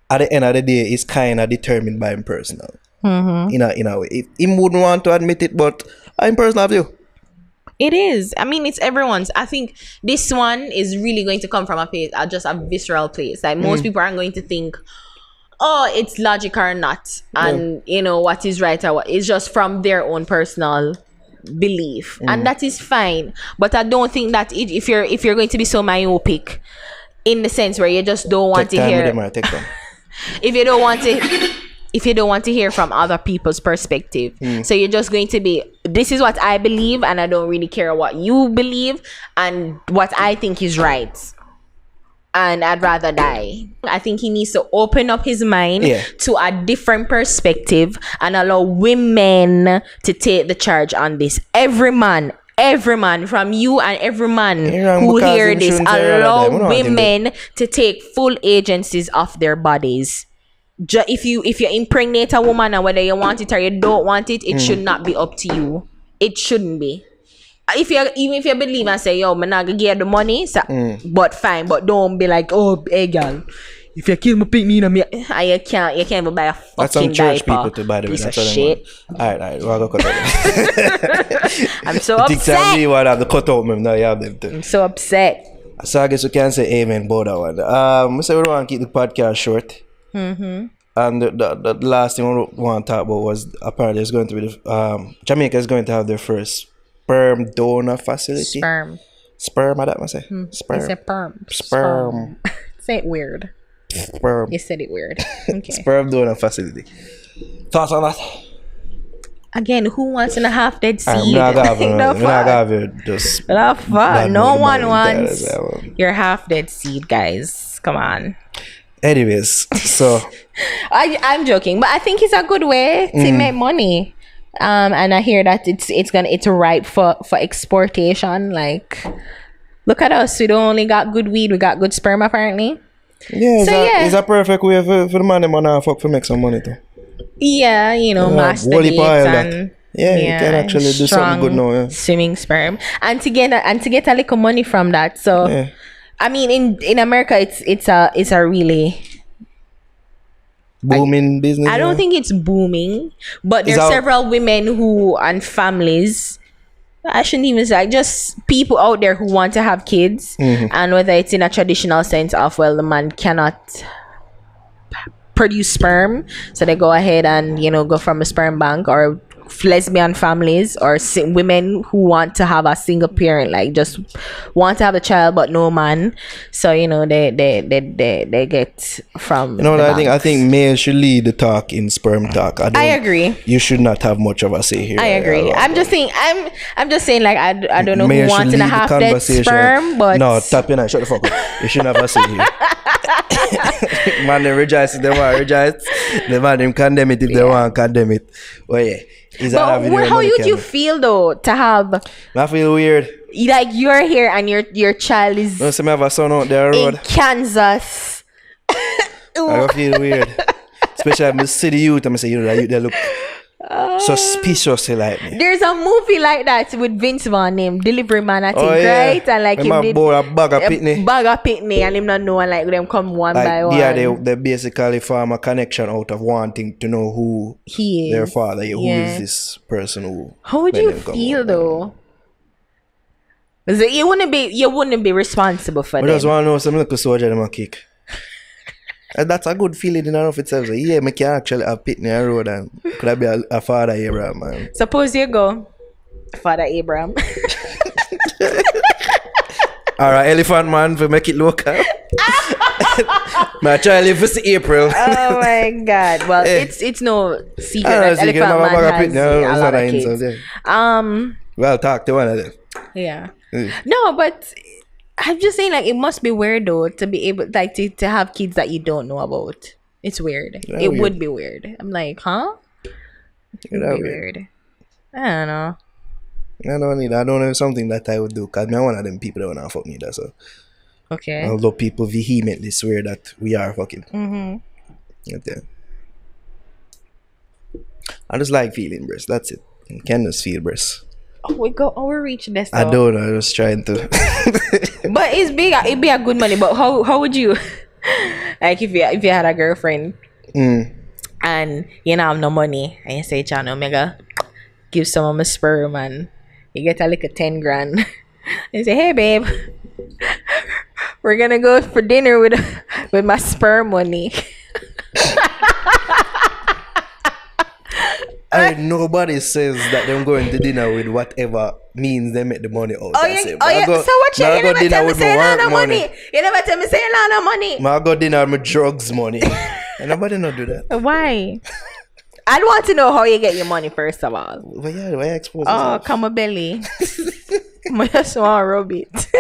B: at the end of the day is kind of determined by him personal. In a way, if he wouldn't want to admit it, but I'm personal view.
C: It is. I mean, it's everyone's. I think this one is really going to come from just a visceral place. Like most people aren't going to think, oh, it's logic or not, and what is right or what. It's just from their own personal belief, and that is fine. But I don't think that if you're going to be so myopic, in the sense where you just don't want to hear, if you don't want to hear from other people's perspective, so you're just going to be, this is what I believe, and I don't really care what you believe and what I think is right. And I'd rather die. I think he needs to open up his mind to a different perspective and allow women to take the charge on this. Every man from you and every man who hear this, allow women to take full agencies of their bodies. If you impregnate a woman, and whether you want it or you don't want it, it should not be up to you. It shouldn't be. Even if you believe and say, yo, I'm not gonna give the money, so, but fine, but don't be like, oh, hey, girl, if you kill me, pick me, you can't even buy a fucking
B: that's some church
C: diaper.
B: people to buy the
C: Piece of shit.
B: Alright, we'll go cut out.
C: I'm so upset.
B: You want to have the cut out, now you have them too.
C: I'm so upset.
B: So I guess we can say amen about that one. We say we want to keep the podcast short. And the last thing we want to talk about was apparently there's going to be Jamaica is going to have their first sperm donor facility. Sperm, I must say. Sperm.
C: You said
B: Sperm.
C: Say it weird.
B: Sperm.
C: You said it weird. Okay.
B: Sperm donor facility. Thoughts on that?
C: Again, who wants in a half dead seed?
B: I'm not gonna just.
C: No one wants your half dead seed, guys. Come on.
B: Anyways, so
C: I'm joking, but I think it's a good way to make money. And I hear that it's ripe for exportation. Like, look at us. We don't only got good weed, we got good sperm apparently. Yeah,
B: it's a perfect way for the man them wanna fuck to make some money too.
C: Yeah, masturbate and
B: you can actually do something good now. Yeah.
C: Swimming sperm and to get a little money from that. So I mean, in America, it's a really
B: booming business.
C: I don't think it's booming, but there's several women and families. I shouldn't even say, just people out there who want to have kids, and whether it's in a traditional sense of, well, the man cannot produce sperm, so they go ahead and go from a sperm bank, or lesbian families or women who want to have a single parent, like just want to have a child but no man, so they get from
B: I think males should lead the talk in sperm talk. I
C: agree.
B: You should not have much of a say here.
C: I agree. I'm just saying like I don't know who wants in a half dead sperm, but
B: no, tap your night, shut the fuck up. You shouldn't have a say here. Man, they rejoice if they want to rejoice. The man them condemn it if they want to condemn it. Well, yeah.
C: But how would you feel though to have?
B: I feel weird.
C: Like you're here and your child is.
B: No, so I have a son out there road
C: in Kansas.
B: I feel weird, especially when I see the youth. I say, they look suspiciously like me.
C: There's a movie like that with Vince Vaughn named Delivery Man, I think, right? And like him did
B: a bag of pitney,
C: and him not know, and like them come one by one.
B: Yeah, they basically form a connection out of wanting to know who
C: he is,
B: their father. Who is this person who?
C: How would you feel though? So you wouldn't be responsible for
B: that.
C: them.
B: I just want to know some little soldier them a kick. And that's a good feeling in and of itself. So yeah, I can actually have pitney a road and could I be a father Abraham, man.
C: Suppose you go, Father Abraham.
B: Alright, elephant man, for make it local. My child live for April.
C: Oh my god. Well, it's no secret that elephant man has a lot of kids.
B: Well, talk to one of them.
C: Yeah. No, but I'm just saying, like, it must be weird though to be able, like, to have kids that you don't know about. It's weird. It would be weird. I'm like, huh? It would be weird. I don't know.
B: I don't know something that I would do, because I'm one of them people that want to fuck me. That's all.
C: Okay.
B: Although people vehemently swear that we are fucking. Okay. I just like feeling breasts. That's it. And can just feel breasts.
C: We reached this.
B: I don't know. I was trying to.
C: But it's big. It'd be a good money. But how would you, like, if you had a girlfriend and you don't have no money and you say, "Chano, mega, give some of my sperm," and you get a like 10 grand. You say, "Hey babe, we're gonna go for dinner with my sperm money."
B: nobody says that them going to dinner with whatever means they make the money out.
C: So what you never tell me say no money. You never tell me say no money.
B: I go dinner with my drugs money. And nobody not do that.
C: Why? I want to know how you get your money first of all.
B: Why you expose
C: yourself? Come on belly. I just want to rub it.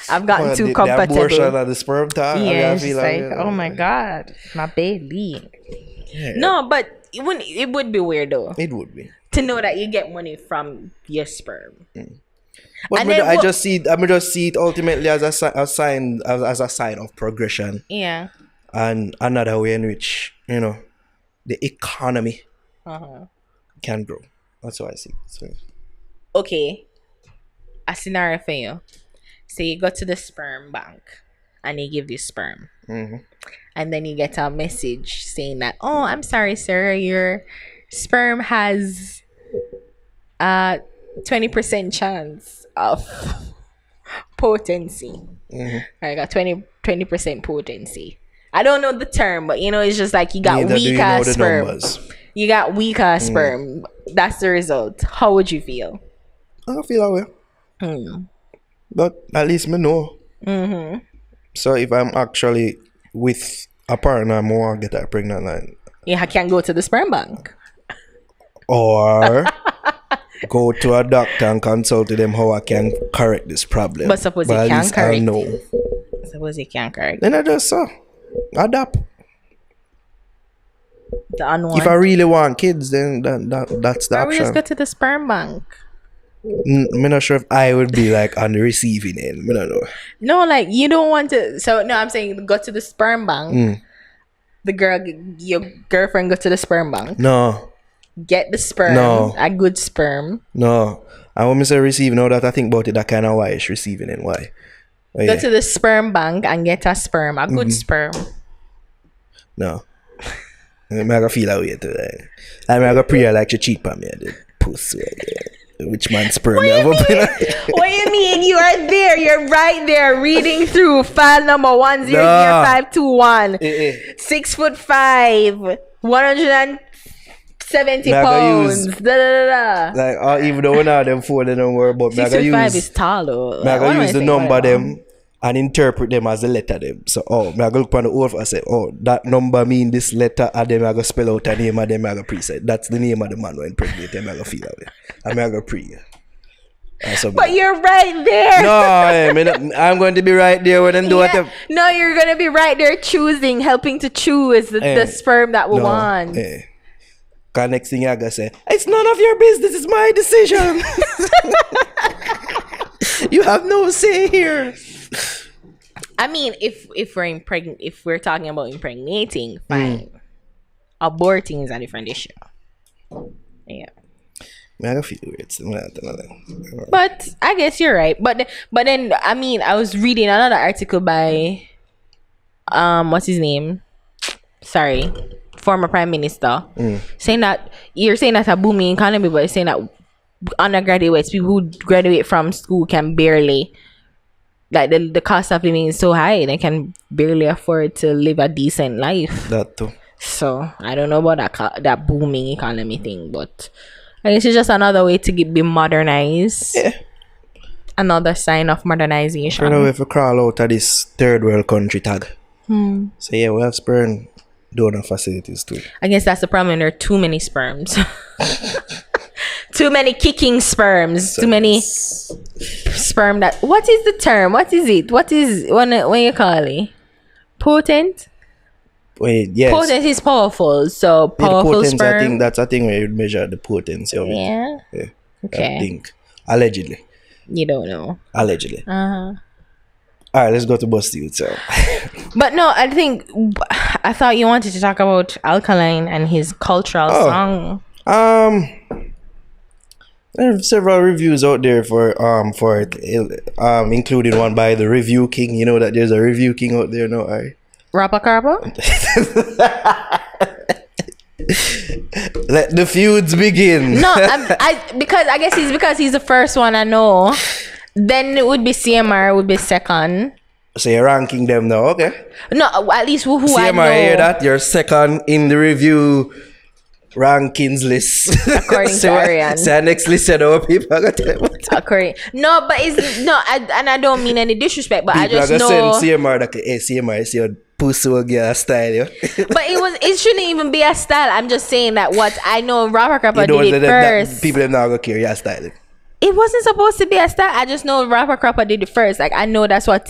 C: I've gotten too comfortable. The
B: abortion and the sperm talk.
C: Yeah, it's like, oh my God, my belly. Yeah. No, but it would be weird though.
B: It would be.
C: To know that you get money from your sperm.
B: But I just see it ultimately as a sign of progression.
C: Yeah.
B: And another way in which, the economy can grow. That's what I see. So.
C: Okay. A scenario for you. So you go to the sperm bank and they give you sperm.
B: Mm-hmm.
C: And then you get a message saying that, oh, I'm sorry, sir, your sperm has a 20% chance of potency.
B: Mm-hmm.
C: I got 20% potency. I don't know the term, but it's just like you got weaker sperm.
B: Numbers.
C: You got weaker sperm. That's the result. How would you feel?
B: I don't feel that way. But at least me know.
C: Mm-hmm.
B: So if I'm actually with a partner, I want to get her pregnant.
C: I can go to the sperm bank.
B: Or go to a doctor and consult with them how I can correct this problem.
C: But suppose you can't correct it.
B: know.
C: Suppose you can't correct it.
B: Then I just adapt.
C: The unwanted.
B: If I really want kids, then that's the option.
C: We just go to the sperm bank.
B: I'm not sure if I would be like on the receiving end. I don't know.
C: No, like you don't want to. So no, I'm saying go to the sperm bank. Your girlfriend go to the sperm bank.
B: No.
C: Get the sperm.
B: No.
C: A good sperm.
B: No. I want me to say receiving. Now that I think about it, that kind of why it's receiving and why. Oh,
C: go to the sperm bank and get a sperm. A good sperm.
B: No. I'm going to feel that way today. I'm going to pray like she cheat on me. The pussy. Which man's sperm?
C: What do you mean? You are there. You're right there reading through file number 100521. 6'5", 170 pounds.
B: Like even though one of them four, they don't worry about.
C: 6'5" is tall though.
B: I'm going to use the number them and interpret them as the letter them. So I'm going to look on the oath and say, that number mean this letter, and then I'm going to spell out a name and then I'm going to pre-say. That's the name of the man who impregnated them. I'm going to feel that way. I'm going to pre.
C: But you're right there.
B: No, I'm going to be right there when I do whatever.
C: No, you're going to be right there helping to choose the sperm that we want.
B: Because next thing I'm going to say, it's none of your business, it's my decision. You have no say here.
C: I mean, if we're talking about impregnating, fine. Aborting is a different issue. Yeah.
B: I feel weird.
C: But I guess you're right. But then I mean, I was reading another article by what's his name? Sorry, former Prime Minister, saying that a booming economy, but saying that undergraduates, people who graduate from school can barely, like the cost of living is so high, they can barely afford to live a decent life.
B: That too.
C: So I don't know about that booming economy thing, but I guess it's just another way to be modernized.
B: Yeah.
C: Another sign of modernization.
B: I don't know if we crawl out of this third world country tag. So yeah, we have sperm donor facilities too.
C: I guess that's the problem. There are too many sperms. Too many kicking sperms. Too many sperm that. What is the term? What is it? What is when you call it? Potent?
B: Wait, yes.
C: Potent is powerful. So powerful sperm.
B: I think that's a thing where you measure the potency of it.
C: Yeah. Okay.
B: I think. Allegedly.
C: You don't know.
B: Allegedly.
C: Uh-huh.
B: Alright, let's go to Busty. So.
C: But no, I thought you wanted to talk about Alkaline and his cultural song.
B: There are several reviews out there for it, including one by the Review King. You know that there's a Review King out there now, Ari?
C: Rappa Carpa?
B: Let the feuds begin.
C: No, I guess because he's the first one I know. Then it would be CMR would be second.
B: So you're ranking them now, okay?
C: No, at least who
B: See,
C: I
B: I hear
C: know.
B: that? You're second in the review rankings list.
C: According to Ariane.
B: So next list, you know, people are going to
C: According. No, but it's no, and I don't mean any disrespect, but I just know.
B: send CMR that, hey, CMR, it's your pussy will get a style, yeah?
C: But it shouldn't even be a style. I'm just saying that what I know Rapper Crapper
B: You know,
C: did it first.
B: people are not going to care your style.
C: It wasn't supposed to be a style. I just know Rapper Crapper did it first. Like I know that's what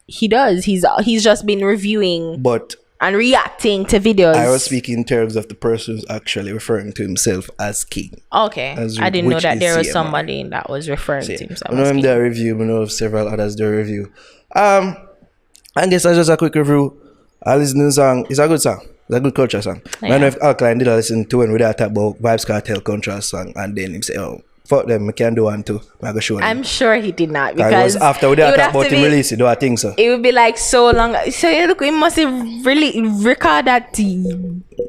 C: he does. He's just been reviewing
B: But
C: and reacting to videos.
B: I was speaking in terms of the person who's actually referring to himself as king.
C: Okay.
B: As
C: I didn't know
B: which
C: that
B: is
C: there was
B: CMR.
C: somebody that was referring to himself
B: I know
C: as
B: him
C: king.
B: their review, I know of several others their review. I guess that's just a quick review. I listen to the song. It's a good song. It's a good culture song. I don't know if Alkaline did I listen to when we talk about Vibes Cartel culture song and then him say, oh, fuck them, I can do one too. I go show them.
C: I'm sure he did not
B: Because
C: because
B: after we
C: it would
B: talk
C: have
B: about
C: to
B: him
C: be-
B: release it, do I think so?
C: It would be like so long. So you look, he must have really recorded that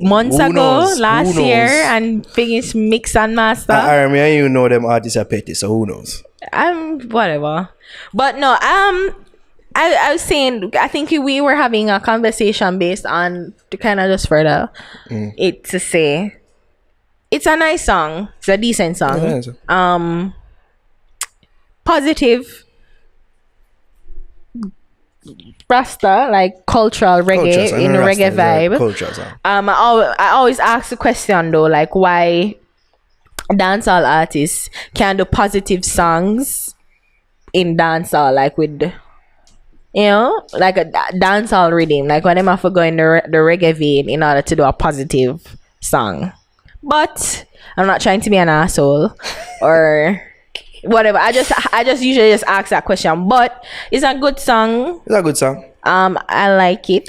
C: months
B: Who
C: ago,
B: knows?
C: last
B: Who
C: year,
B: knows?
C: and finished mix and master.
B: I mean, you know them artists are petty, so who knows?
C: Whatever. But no, I was saying, I think we were having a conversation based on to kind of just further it to say it's a nice song. It's a decent song.
B: Yeah,
C: Positive Rasta, like cultural reggae
B: Culture song,
C: in a
B: Rasta
C: reggae
B: is a
C: vibe.
B: Culture song.
C: I always ask the question though, like why dancehall artists can do positive songs in dancehall, like with like a dancehall rhythm, like when them have to go in the reggae vein in order to do a positive song. But I'm not trying to be an asshole or whatever. I just usually just ask that question. But it's a good song.
B: It's a good song.
C: I like it.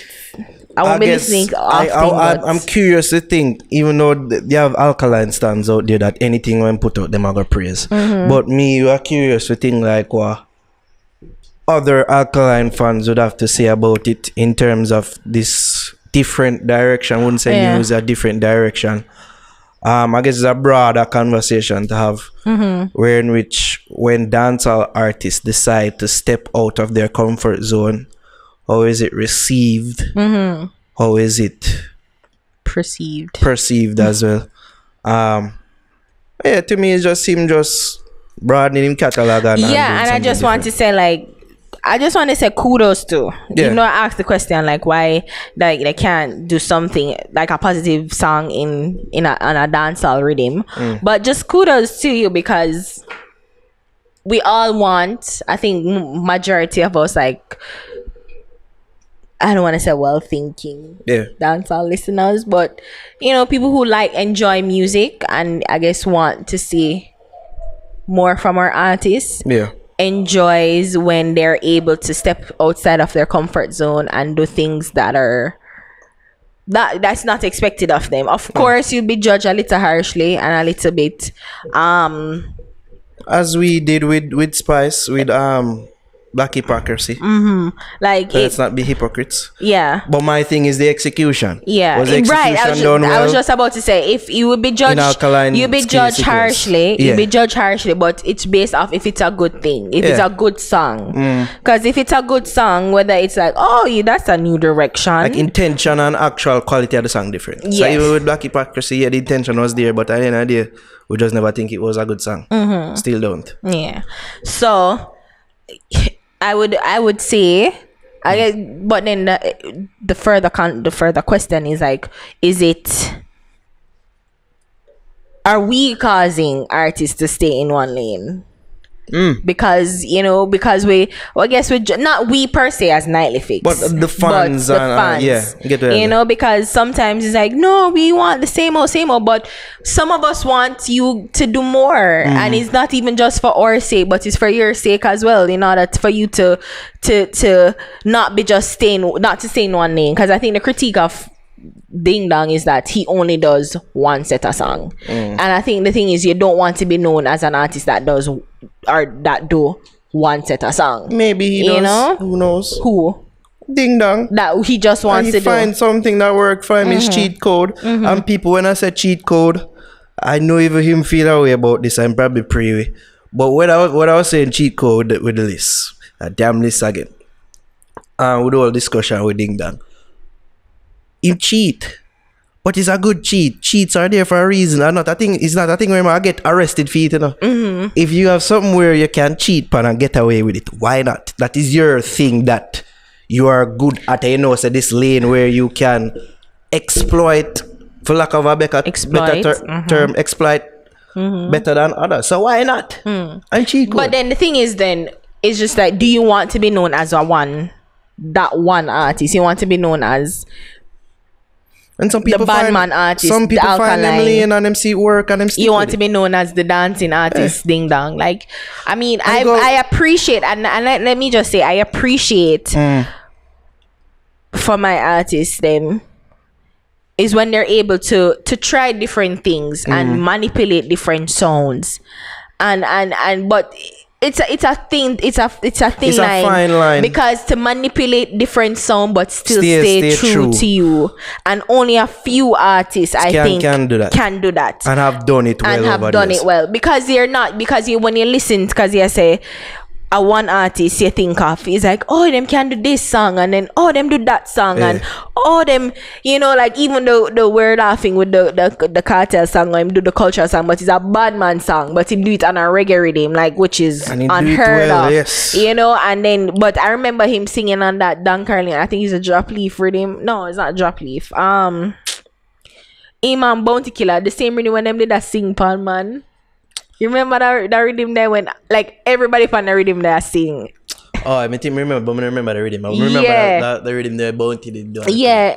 C: I won't be listening often.
B: I'm curious to think, even though they have Alkaline stands out there that anything when put out them I go praise. But me, you are curious to think like what other Alkaline fans would have to say about it in terms of this different direction. I wouldn't say news, a different direction. I guess it's a broader conversation to have where in which when dancehall artists decide to step out of their comfort zone, how is it received? How is it perceived as well? To me it just seemed just broadening him catalog and
C: I just want to say like I just want to say kudos to you know, I asked the question like why like they can't do something like a positive song on a dancehall rhythm, but just kudos to you because we all want, I think majority of us, like I don't want to say well-thinking dancehall listeners, but people who like enjoy music and I guess want to see more from our artists. Enjoys when they're able to step outside of their comfort zone and do things that's not expected of them. Of course, you'll be judged a little harshly and a little bit
B: as we did with Spice with Black Hypocrisy.
C: Like
B: let's not be hypocrites. But my thing is the execution.
C: Was
B: the execution done well?
C: I was just about to say if you would be judged, you'd be judged harshly. You'd be judged harshly, but it's based off if it's a good thing, if it's a good song. Because if it's a good song, whether it's like that's a new direction,
B: like intention and actual quality of the song different. So even with Black Hypocrisy, the intention was there, but at the end of the day, we just never think it was a good song. Still don't.
C: So I would say, but then the further question is like, are we causing artists to stay in one lane? Because I guess we not we per se as Nightly Fix,
B: but the fans, get
C: because sometimes it's like no, we want the same old, but some of us want you to do more, and it's not even just for our sake, but it's for your sake as well, in order for you to not be just not to stay in one lane. Because I think the critique of Ding Dong is that he only does one set of song, and I think the thing is you don't want to be known as an artist that does or that do one set of song.
B: Maybe he does. Who knows?
C: Who?
B: Ding Dong.
C: That he just wants to
B: find something that works for him. His cheat code. And people, when I say cheat code, I know even him feel that way about this. I'm probably pre. But what I was saying cheat code with the list, a damn list again. with all discussion with Ding Dong. Him cheat. But it's a good cheat. Cheats are there for a reason. And not a thing. It's not a thing where I get arrested for it, you know. If you have something where you can cheat pan and get away with it, why not? That is your thing that you are good at. You know, so this lane where you can exploit, for lack of a better term, exploit better than others. So why not? And cheat code.
C: But then the thing is, then it's just like, do you want to be known as that one artist? You want to be known as
B: and some people
C: the Badman artist,
B: some people
C: the
B: find them
C: Alkaline.
B: lane and them see work and them stick
C: You want
B: with
C: to
B: it.
C: be known as the dancing artist, Ding Dong. Like, I mean,
B: And go-
C: I appreciate, and let me just say, I appreciate for my artists them is when they're able to try different things and manipulate different sounds, and but it's a thin
B: fine line.
C: because to manipulate different sound but still
B: Stay
C: stay true to you, and only a few artists I think
B: can do that.
C: and
B: have done it well
C: and have
B: over
C: done
B: the years.
C: it well, because you're not, because you, when you listen, because you say a one artist you think of is like, oh, them can do this song, and then oh, them do that song, and oh, them, you know, like even though we're laughing with the cartel song, or him do the cultural song, but it's a bad man song, but he do it on a reggae rhythm, like, which is
B: And he do it
C: unheard
B: well,
C: of,
B: yes.
C: you know. And then, but I remember him singing on that Don Carlin, I think he's a drop leaf rhythm. No, it's not drop leaf. Imam Bounty Killer, the same rhythm when them did that sing pan, man. You remember that rhythm there when like everybody found the rhythm there sing?
B: Oh, I remember, but I remember the rhythm. I remember that the rhythm there Bounty did do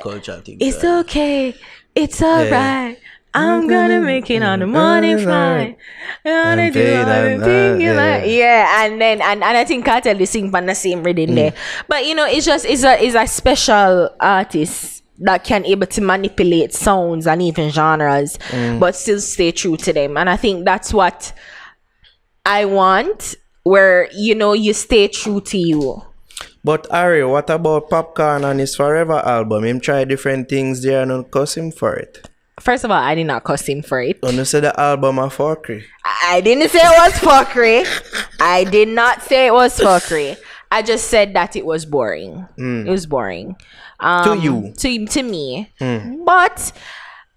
B: culture thing.
C: It's okay, it's alright. I'm gonna make it on the morning flight. And I do everything you like. Yeah, and then and I think Cartel they sing on the same rhythm there. But you know, it's just it's a special artist that can able to manipulate sounds and even genres, but still stay true to them. And I think that's what I want, where, you know, you stay true to you.
B: But Ari, what about Popcorn and his Forever album? Him try different things there and don't cuss him for it.
C: First of all, I did not cuss him for it.
B: You say the album a fuckery.
C: I didn't say it was fuckery. I did not say it was fuckery. I just said that it was boring. It was boring.
B: To you.
C: To me. But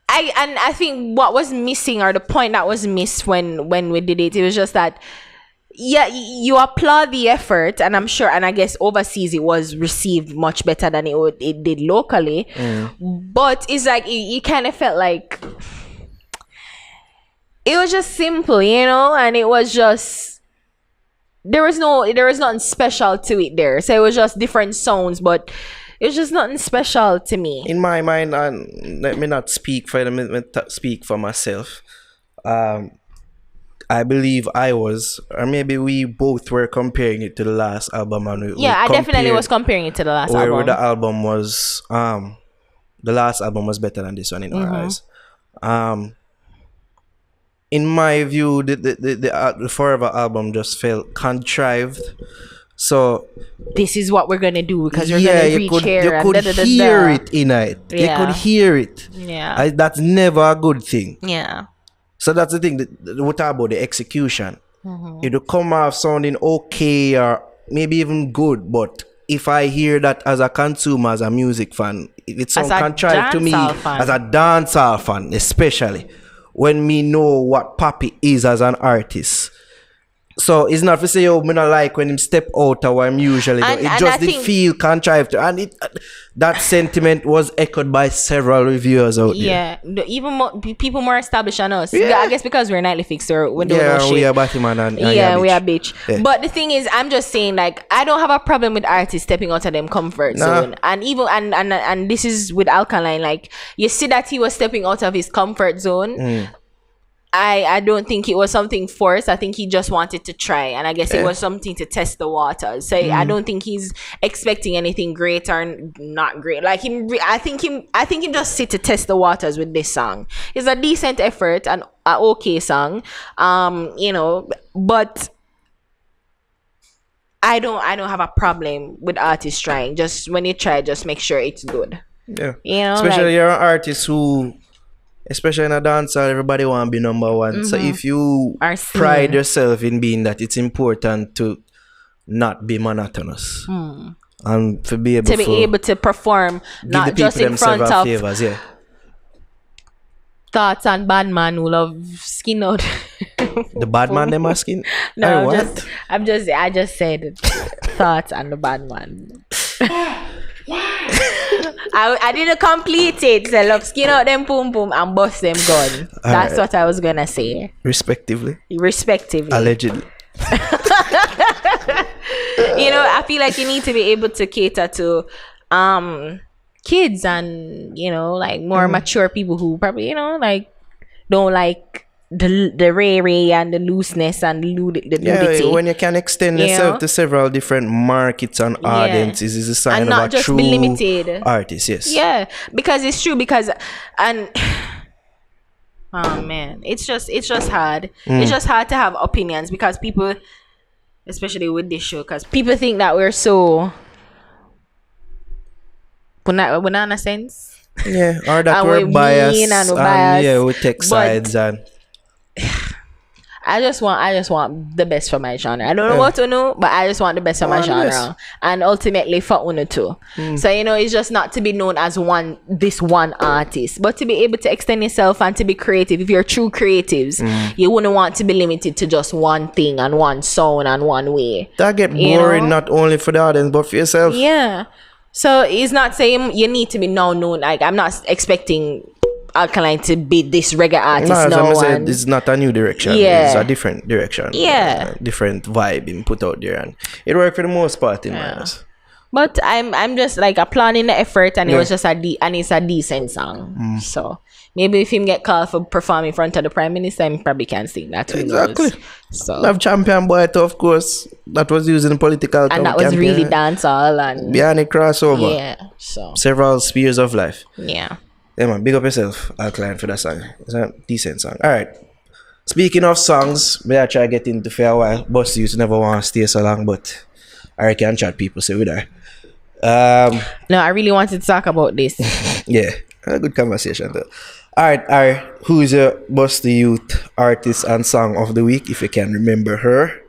C: I think what was missing, or the point that was missed when we did it, it was just that, yeah, you applaud the effort, and I'm sure, and I guess overseas it was received much better than it did locally. But it's like you kind of felt like it was just simple, you know, and it was just there was nothing special to it there. So it was just different sounds, but it was just nothing special to me.
B: In my mind, and let me not speak for them, let me speak for myself. I believe I was, or maybe we both were comparing it to the last album. And
C: I definitely was comparing it to the last album.
B: Where the album was, the last album was better than this one in our eyes. In my view, the Forever album just felt contrived. So
C: this is what we're gonna do, because we're gonna reach here.
B: You could hear it in it.
C: Yeah.
B: You could hear it.
C: Yeah.
B: That's never a good thing.
C: Yeah.
B: So that's the thing. We talk about the execution. It'll come off sounding okay or maybe even good, but if I hear that as a consumer, as a music fan, it sounds contrived to me as a dancehall fan, especially when me know what Papi is as an artist. So it's not to say, oh, me not like when him step out or what I'm usually do. It just did feel contrived. And that sentiment was echoed by several reviewers out there.
C: Yeah, even people more established than us.
B: Yeah.
C: I guess because we're nightly fixer. We don't know shit.
B: We are Batman and
C: we are bitch.
B: Yeah.
C: But the thing is, I'm just saying, like, I don't have a problem with artists stepping out of them comfort zone. And even and this is with Alkaline. Like, you see that he was stepping out of his comfort zone. I don't think it was something forced. I think he just wanted to try, and I guess it was something to test the waters. So I don't think he's expecting anything great or not great. Like I think he just sit to test the waters with this song. It's a decent effort and an okay song, you know. But I don't have a problem with artists trying. Just when you try, just make sure it's good.
B: Yeah,
C: you know,
B: especially
C: like,
B: you're an artist who, especially in a dancer, everybody want to be number one. So if you pride yourself in being that, it's important to not be monotonous. And to be able
C: to perform,
B: give
C: not
B: the
C: just
B: people
C: in front
B: several
C: of
B: favors, yeah.
C: thoughts and bad man who love skin out.
B: The bad man them asking?
C: No,
B: what?
C: I just said thoughts and the bad man. I didn't complete it. So love skin out them boom boom and bust them gun. That's what I was gonna say.
B: Respectively.
C: Allegedly.
B: Allegedly.
C: I feel like you need to be able to cater to kids and like more mature people who probably like don't like the ray and the looseness and the nudity.
B: Yeah, when you can extend yourself to several different markets and audiences is a sign
C: and
B: of
C: not
B: a
C: just
B: true
C: be limited
B: artist. Yes.
C: Yeah, because it's true. Oh man, it's just hard. It's just hard to have opinions because people, especially with this show, because people think that we're so banana sense.
B: Yeah, or that we're biased and yeah, we take sides and
C: I just want the best for my genre. I don't know what to know, but I just want the best for my genre, and ultimately for Uno too. So it's just not to be known as this one artist, but to be able to extend yourself and to be creative. If you're true creatives, you wouldn't want to be limited to just one thing and one sound and one way.
B: That get boring not only for the audience but for yourself.
C: Yeah. So it's not saying you need to be now known. Like I'm not expecting Alkaline to be this reggae artist.
B: No, it's not a new direction.
C: Yeah.
B: It's a different direction.
C: Yeah.
B: Different vibe being put out there, and it worked for the most part in my eyes.
C: But I'm just like applauding the effort, and it was just it's a decent song. So maybe if him get called for performing in front of the Prime Minister, he probably can sing that.
B: Exactly.
C: So
B: love Champion Boy too, of course. That was using political
C: and that was
B: campaign.
C: really dancehall and
B: behind the crossover.
C: Yeah. So
B: several spheres of life.
C: Yeah.
B: Yeah, man, big up yourself, Alkaline, for that song. It's a decent song. All right. Speaking of songs, I try to get into for a while. Boss used to never want to stay so long, but I can chat people, so we there.
C: No, I really wanted to talk about this.
B: Yeah, a good conversation though. All right. Who is your Bust the Youth artist and song of the week, if you can remember her?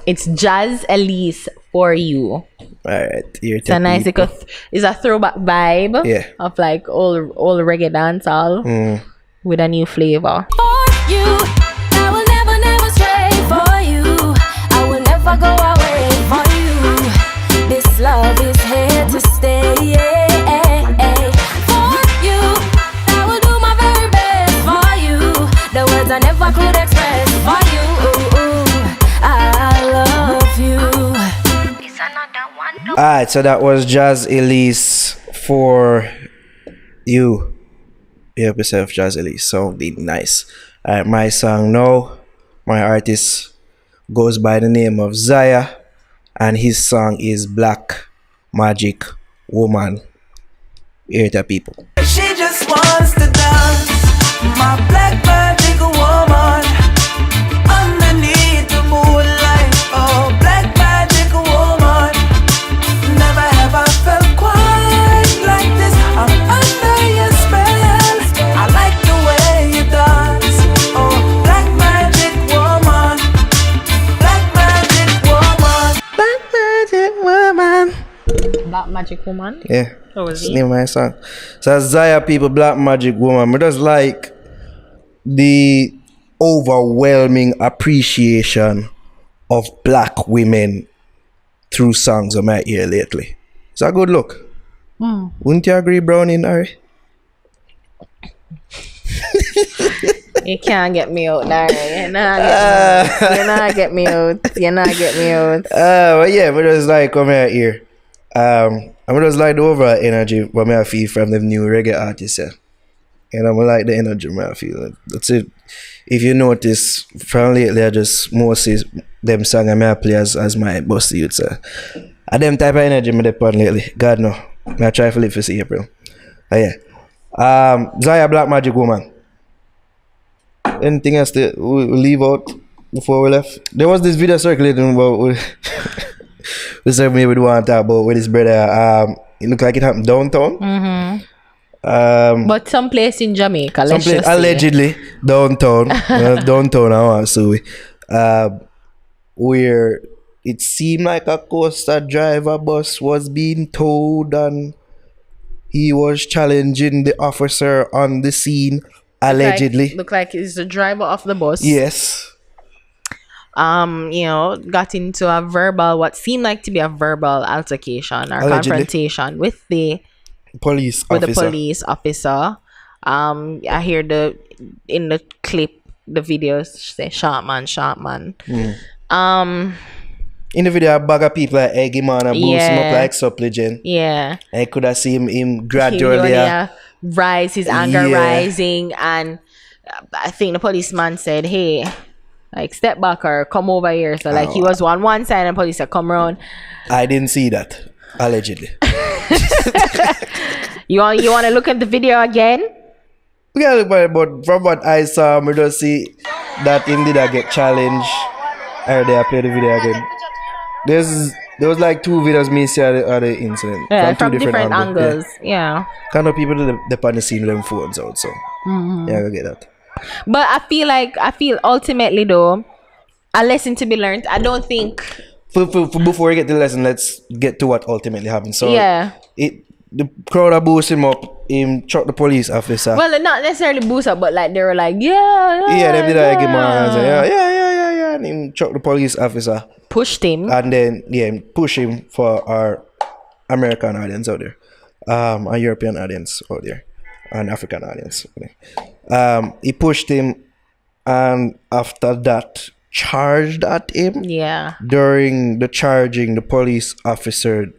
C: It's Jaz Elise, For You.
B: Alright,
C: it's a nice it's a throwback vibe of like old reggae dancehall with a new flavor.
D: For you, I will never stray for you. I will never go away for you. This love is here to stay. For you, I will do my very best for you. The words I never could express for you. I love you.
B: Alright, so that was Jaz Elise, For You. Help yourself, Jaz Elise. Sounding nice. Alright, my song now, my artist goes by the name of Ziah, and his song is Black Magic Woman. Hear it, people.
A: She just wants to dance, my black magic woman, underneath the moonlight. Oh, black magic woman, never have I felt quite like this. I'm under your spell. I like the way you dance. Oh, black magic woman, black magic woman,
B: Black Magic Woman.
C: Black Magic Woman?
B: Yeah.
C: What was
B: That's
C: it?
B: the name of my song. So Ziah people, Black Magic Woman. I just like the overwhelming appreciation of black women through songs I might hear lately. It's a good look. Wouldn't you agree, Brownie and Ari?
C: You can't get me out, Larry. You're not get me out.
B: But yeah, but just like come here. I'm just like the overall energy what I feel from the new reggae artists. Yeah. And I'm like the energy I feel. That's it. If you notice, from lately I just mostly them songs I play as my Bust the Youth. And them type of energy I depend lately. God no. I try to live for see April. But yeah. Ziah Black Magic Woman. Anything else to leave out before we left? There was this video circulating about we said maybe we want to talk about with his brother. It looked like it happened downtown.
C: But someplace in Jamaica,
B: Someplace allegedly downtown. Downtown I want to where it seemed like a Costa driver bus was being towed and he was challenging the officer on the scene, allegedly.
C: Look like he's the driver of the bus.
B: Yes.
C: Got into what seemed like to be a verbal altercation or
B: Allegedly.
C: confrontation with the
B: Police
C: officer. I hear in the clip, the video say shot man.
B: In the video, a bag of people like egg him on and boost him up like supplicant.
C: Yeah.
B: I could have seen him gradually
C: rise, his anger rising, and I think the policeman said, "Hey, like step back or come over here." So like he was on one side and police said, "Come around."
B: I didn't see that. Allegedly.
C: You want to look at the video again?
B: Yeah, but from what I saw, I just see that him did I get challenged. I play the video again. There was like 2 videos me see at the incident.
C: Yeah, from
B: 2
C: different angles. Yeah.
B: Kind of people that on the scene with them phones out, so yeah, I get that.
C: But I feel ultimately though, a lesson to be learned. I don't think
B: Before we get to the lesson, let's get to what ultimately happened. So the crowd are boosting him up. Him chuck the police officer.
C: Well, not necessarily boost up, but like they were like, yeah,
B: they did that again, man. Yeah, and him chuck the police officer.
C: Pushed him.
B: And then push him for our American audience out there, our European audience out there, and African audience. He pushed him, and after that, charged at him.
C: Yeah.
B: During the charging, the police officer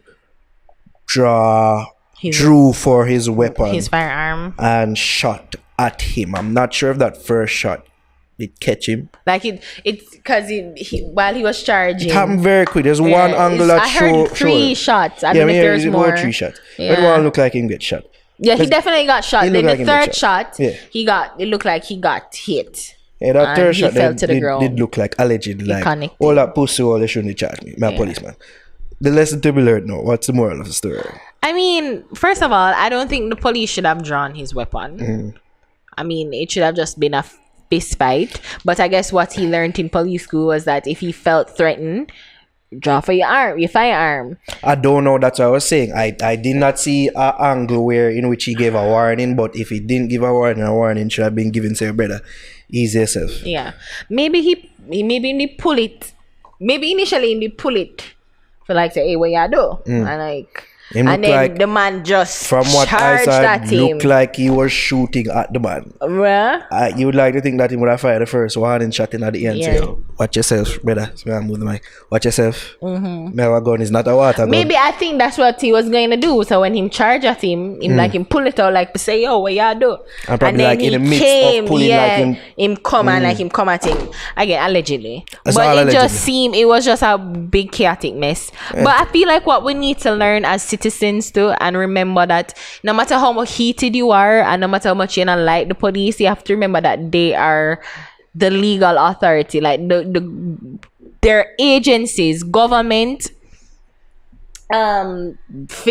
B: drew for his weapon,
C: his firearm,
B: and shot at him. I'm not sure if that first shot did catch him.
C: Like it's because while he was charging,
B: it happened very quick. There's one angle that
C: I heard 3 shots. I mean, if there's more.
B: 3 shots.
C: Yeah.
B: But one looked like him get shot.
C: Yeah, he definitely got shot. Then
B: like
C: the third shot,
B: yeah.
C: it looked like he got hit.
B: Yeah, that third shot
C: fell to the ground.
B: did look like allegedly like
C: connected.
B: all that pussy, all they shouldn't charge me. My policeman. The lesson to be learned now. What's the moral of the story?
C: I mean, first of all, I don't think the police should have drawn his weapon. I mean, it should have just been a fist fight. But I guess what he learned in police school was that if he felt threatened, draw for your firearm.
B: I don't know. That's what I was saying. I did not see an angle in which he gave a warning. But if he didn't give a warning should have been given to your brother. Easy yourself.
C: Yeah. Maybe he pull it. Maybe initially he pull it for like say, hey, what you do? And like. And then like, the man just
B: from what I saw,
C: at him.
B: Looked like he was shooting at the man.
C: Yeah.
B: You would like to think that he would have fired the first one and shot in at the end.
C: Yeah.
B: So, watch yourself, brother. So I move the mic. Watch yourself. My gun is not a water gun.
C: Maybe I think that's what he was going to do. So when him charge at him like him pull it out like to say, yo, what you do?
B: And then like in the midst of pulling like
C: him come and like him come at him. Again, allegedly.
B: That's
C: but it
B: allegedly.
C: just seemed it was just a big chaotic mess. Yeah. But I feel like what we need to learn as citizens too, and remember that no matter how much heated you are and no matter how much you don't like the police, you have to remember that they are the legal authority, like their agencies, government, for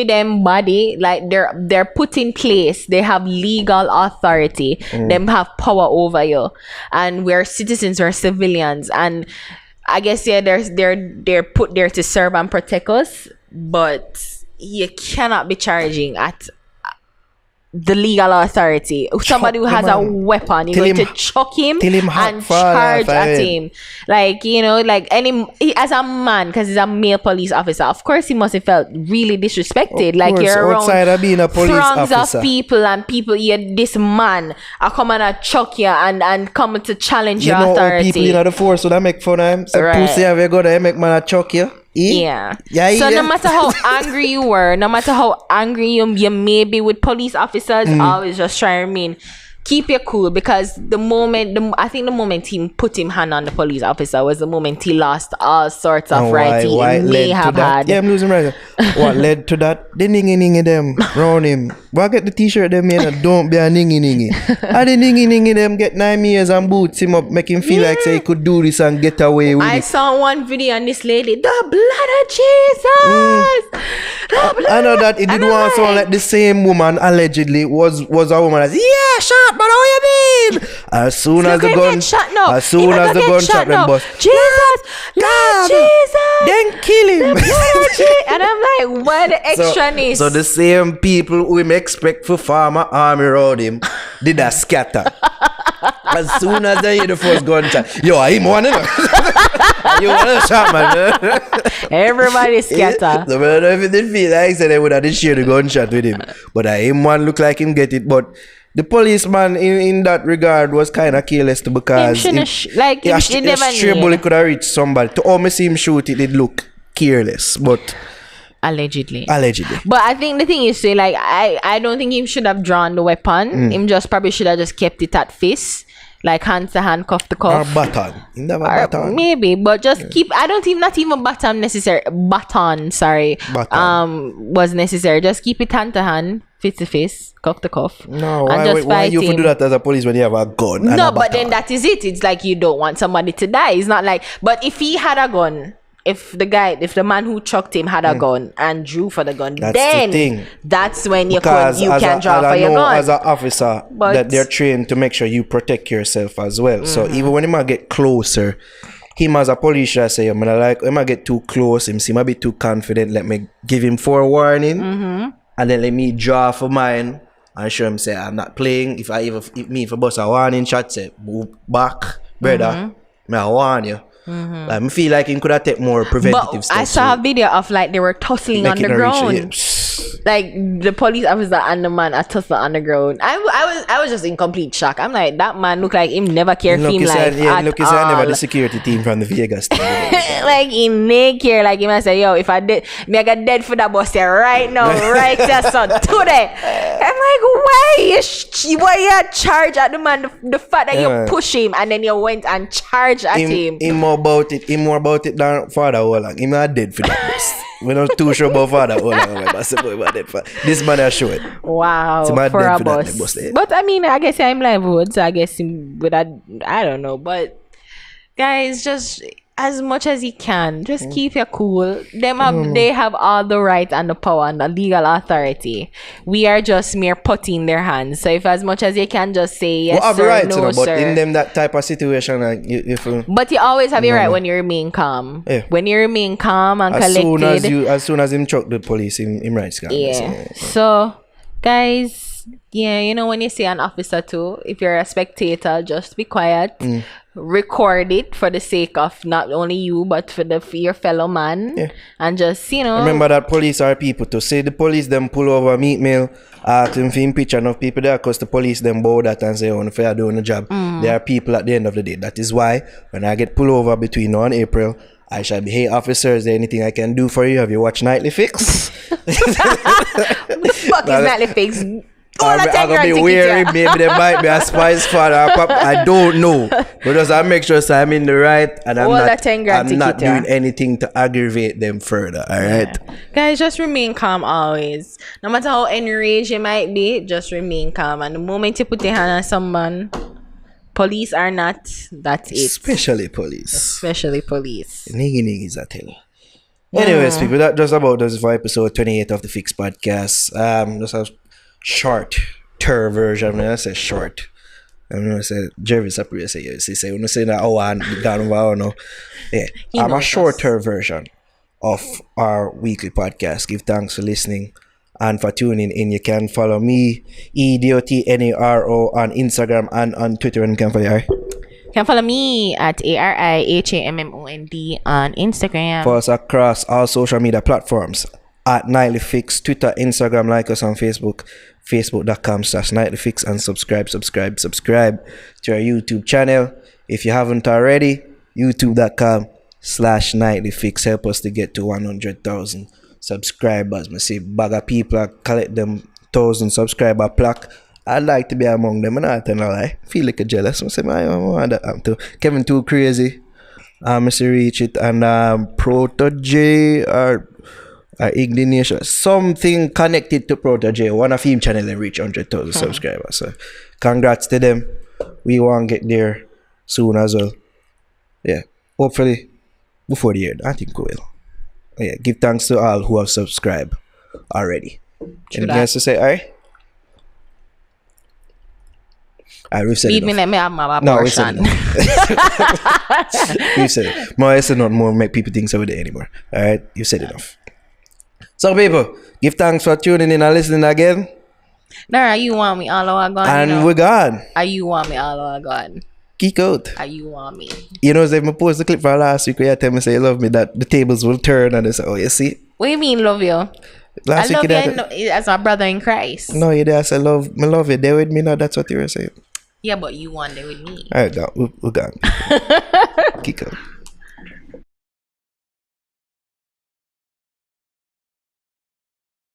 C: them body, like they're put in place. They have legal authority. Them have power over you, and we're citizens, we're civilians, and I guess they're put there to serve and protect us, but you cannot be charging at the legal authority. Somebody who has a weapon, you're going to chuck him and charge at him. Like, like as a man, because he's a male police officer, of course he must have felt really disrespected. Like you're around
B: of being a police
C: throngs
B: officer.
C: of people and people, this man are coming and chuck you and coming to challenge your authority.
B: People in the force, so that make fun of him. So
C: right.
B: Pussy have you got to make man a chuck you.
C: Yeah. No matter how angry you were, no matter how angry you may be with police officers, always just try and remain. Keep your cool, because I think the moment he put him hand on the police officer was the moment he lost all sorts of rights he may have had.
B: Yeah, I'm losing right. What led to that? The ningy them round him. Why get the t-shirt them here and don't be a ningy. And the ningy them get 9 years and boots him up, make him feel like say he could do this and get away with it.
C: I saw one video on this lady, the blood of Jesus.
B: I know that it did want sound like the same woman allegedly was a woman as get shot, man. How you mean? As soon as the gun, as soon as the gunshot them bust,
C: Jesus, Lord Jesus,
B: then kill him.
C: and I'm like, what the extra
B: So the same people who him expect for farm a army around him did a scatter. As soon as they hear the first gunshot, yo, I him one, you know. You want a shot, man.
C: Everybody scatter.
B: So I don't know if it didn't feel like they would have share the gunshot with him. But him one look like him get it. But the policeman in that regard was kind of careless too, because
C: he never
B: stray
C: knew.
B: bullet could have reached somebody. To almost see him shoot it, it look careless. But
C: Allegedly.
B: But
C: I think the thing is, say, like, I don't think he should have drawn the weapon. Him just probably should have just kept it at fist. Like hands to hand, cuff to cuff.
B: Or baton. You never baton.
C: Maybe, but just keep. I don't think not even baton necessary. Baton was necessary. Just keep it hand to hand, face to face, cuff to cuff.
B: No,
C: and
B: why you do that as a police when you have a gun? And
C: no,
B: a
C: but
B: baton?
C: then that is it. It's like you don't want somebody to die. It's not like. But if he had a gun. If the man who chucked him had a gun and drew for the gun,
B: That's
C: then
B: the thing.
C: that's when you
B: Because
C: can draw for your gun.
B: As an officer,
C: But-
B: that they're trained to make sure you protect yourself as well. So even when he might get closer, him as a police should say, I'm like, he might get too close, him might be too confident, let me give him forewarning, and then let me draw for mine and show him say, I'm not playing. If I bust a warning shot, say, move back, brother, may I warn you. Like, I feel like he could have taken more preventative
C: But
B: steps.
C: I saw a video of like they were tussling on the ground. Like the police officer and the man are tussling on the ground. I was just in complete shock. I'm like, that man look like him never care for him life
B: look,
C: at
B: I never
C: all.
B: the security team from the Vegas team.
C: Like he never care. Like he might say, yo, if I did, me I got dead for that bus there right now, right there, son, today. I'm like, why you charge at the man? The fact that you push him and then you went and charged at him.
B: Him more about it than Father Holland. Him not dead for that bus. We're not too sure about Father Holland. This man has shown it.
C: Wow,
B: So
C: for a
B: bus.
C: bus. But I mean, I guess I'm livelihood, so I guess I don't know. But guys, just as much as you can, just keep your cool. They have all the right and the power and the legal authority. We are just mere putting their hands. So if as much as you can, just say yes,
B: have
C: sir,
B: the right,
C: no,
B: you know, but
C: sir.
B: in them that type of situation, like you feel.
C: But you always have your right when you remain calm.
B: Yeah.
C: When you remain calm and collected.
B: As soon as him chuck the police, him rights gone.
C: Yeah. So, guys, yeah, you know, when you see an officer too, if you're a spectator, just be quiet. Record it for the sake of not only you, but for your fellow man.
B: Yeah.
C: And just, you know.
B: Remember that police are people to say the police them pull over Meek Mill, ask him for him picture enough people there because the police them bow that and say, oh, if you're doing the job. There are people at the end of the day. That is why when I get pulled over between now and April, I shall be, hey officer, is there anything I can do for you? Have you watched Nightly Fix?
C: Fuck is Nightly Fix?
B: I'm gonna be weary, maybe they might be a spice fan or pop. I don't know. But just I make sure I'm in the right and I'm not doing anything to aggravate them further. Alright.
C: Yeah. Guys, just remain calm always. No matter how enraged you might be, just remain calm. And the moment you put your hand on someone, police are not, that's it.
B: Especially police. Niggy is a tell. Anyways, people, that just about does it for episode 28 of the Fix Podcast. Just a short-ter version. I say short. I'm gonna say Jervis Apria say you say when you say that and gone over no. Yeah. I'm a shorter version of our weekly podcast. Give thanks for listening and for tuning in. You can follow me, EDOTNARO, on Instagram and on Twitter, and you can follow you.
C: You can follow me at ARIHAMMOND on Instagram.
B: Follow us across all social media platforms at Nightly Fix, Twitter, Instagram, like us on Facebook, facebook.com/Nightly Fix, and subscribe to our YouTube channel. If you haven't already, youtube.com/Nightly Fix. Help us to get to 100,000 subscribers. I see bag of people collect them 1,000 subscriber plaque. I'd like to be among them, and I tell you, I feel like a jealous. I say, I want that too. Kevin Too Crazy, Mr. Reach It, and Protege or Ignition, something connected to Protege. One of him channel and reach 100,000 subscribers. So congrats to them. We want to get there soon as well. Yeah, hopefully before the year. I think we will. Yeah, give thanks to all who have subscribed already. Anything else to say, alright? Alright, we've said
C: Leave me,
B: enough.
C: let me have my
B: No, we said
C: abortion.
B: enough. We've said it. More I said not more make people think so with it anymore. Alright, you said enough. So people, give thanks for tuning in and listening again.
C: Nara, you want me all over gone?
B: And
C: you know?
B: we're gone.
C: Are you want me all over gone?
B: Geek out.
C: Are you want me?
B: You know, if I post the clip for last week where you tell me say you love me, that the tables will turn and they say, oh, you see?
C: What do you mean love you?
B: Last
C: I love
B: week
C: you as my brother in Christ.
B: no, you there say love you. There with me now, that's what you were saying.
C: Yeah, but you want it with me.
B: Alright, we're gone. Geek out.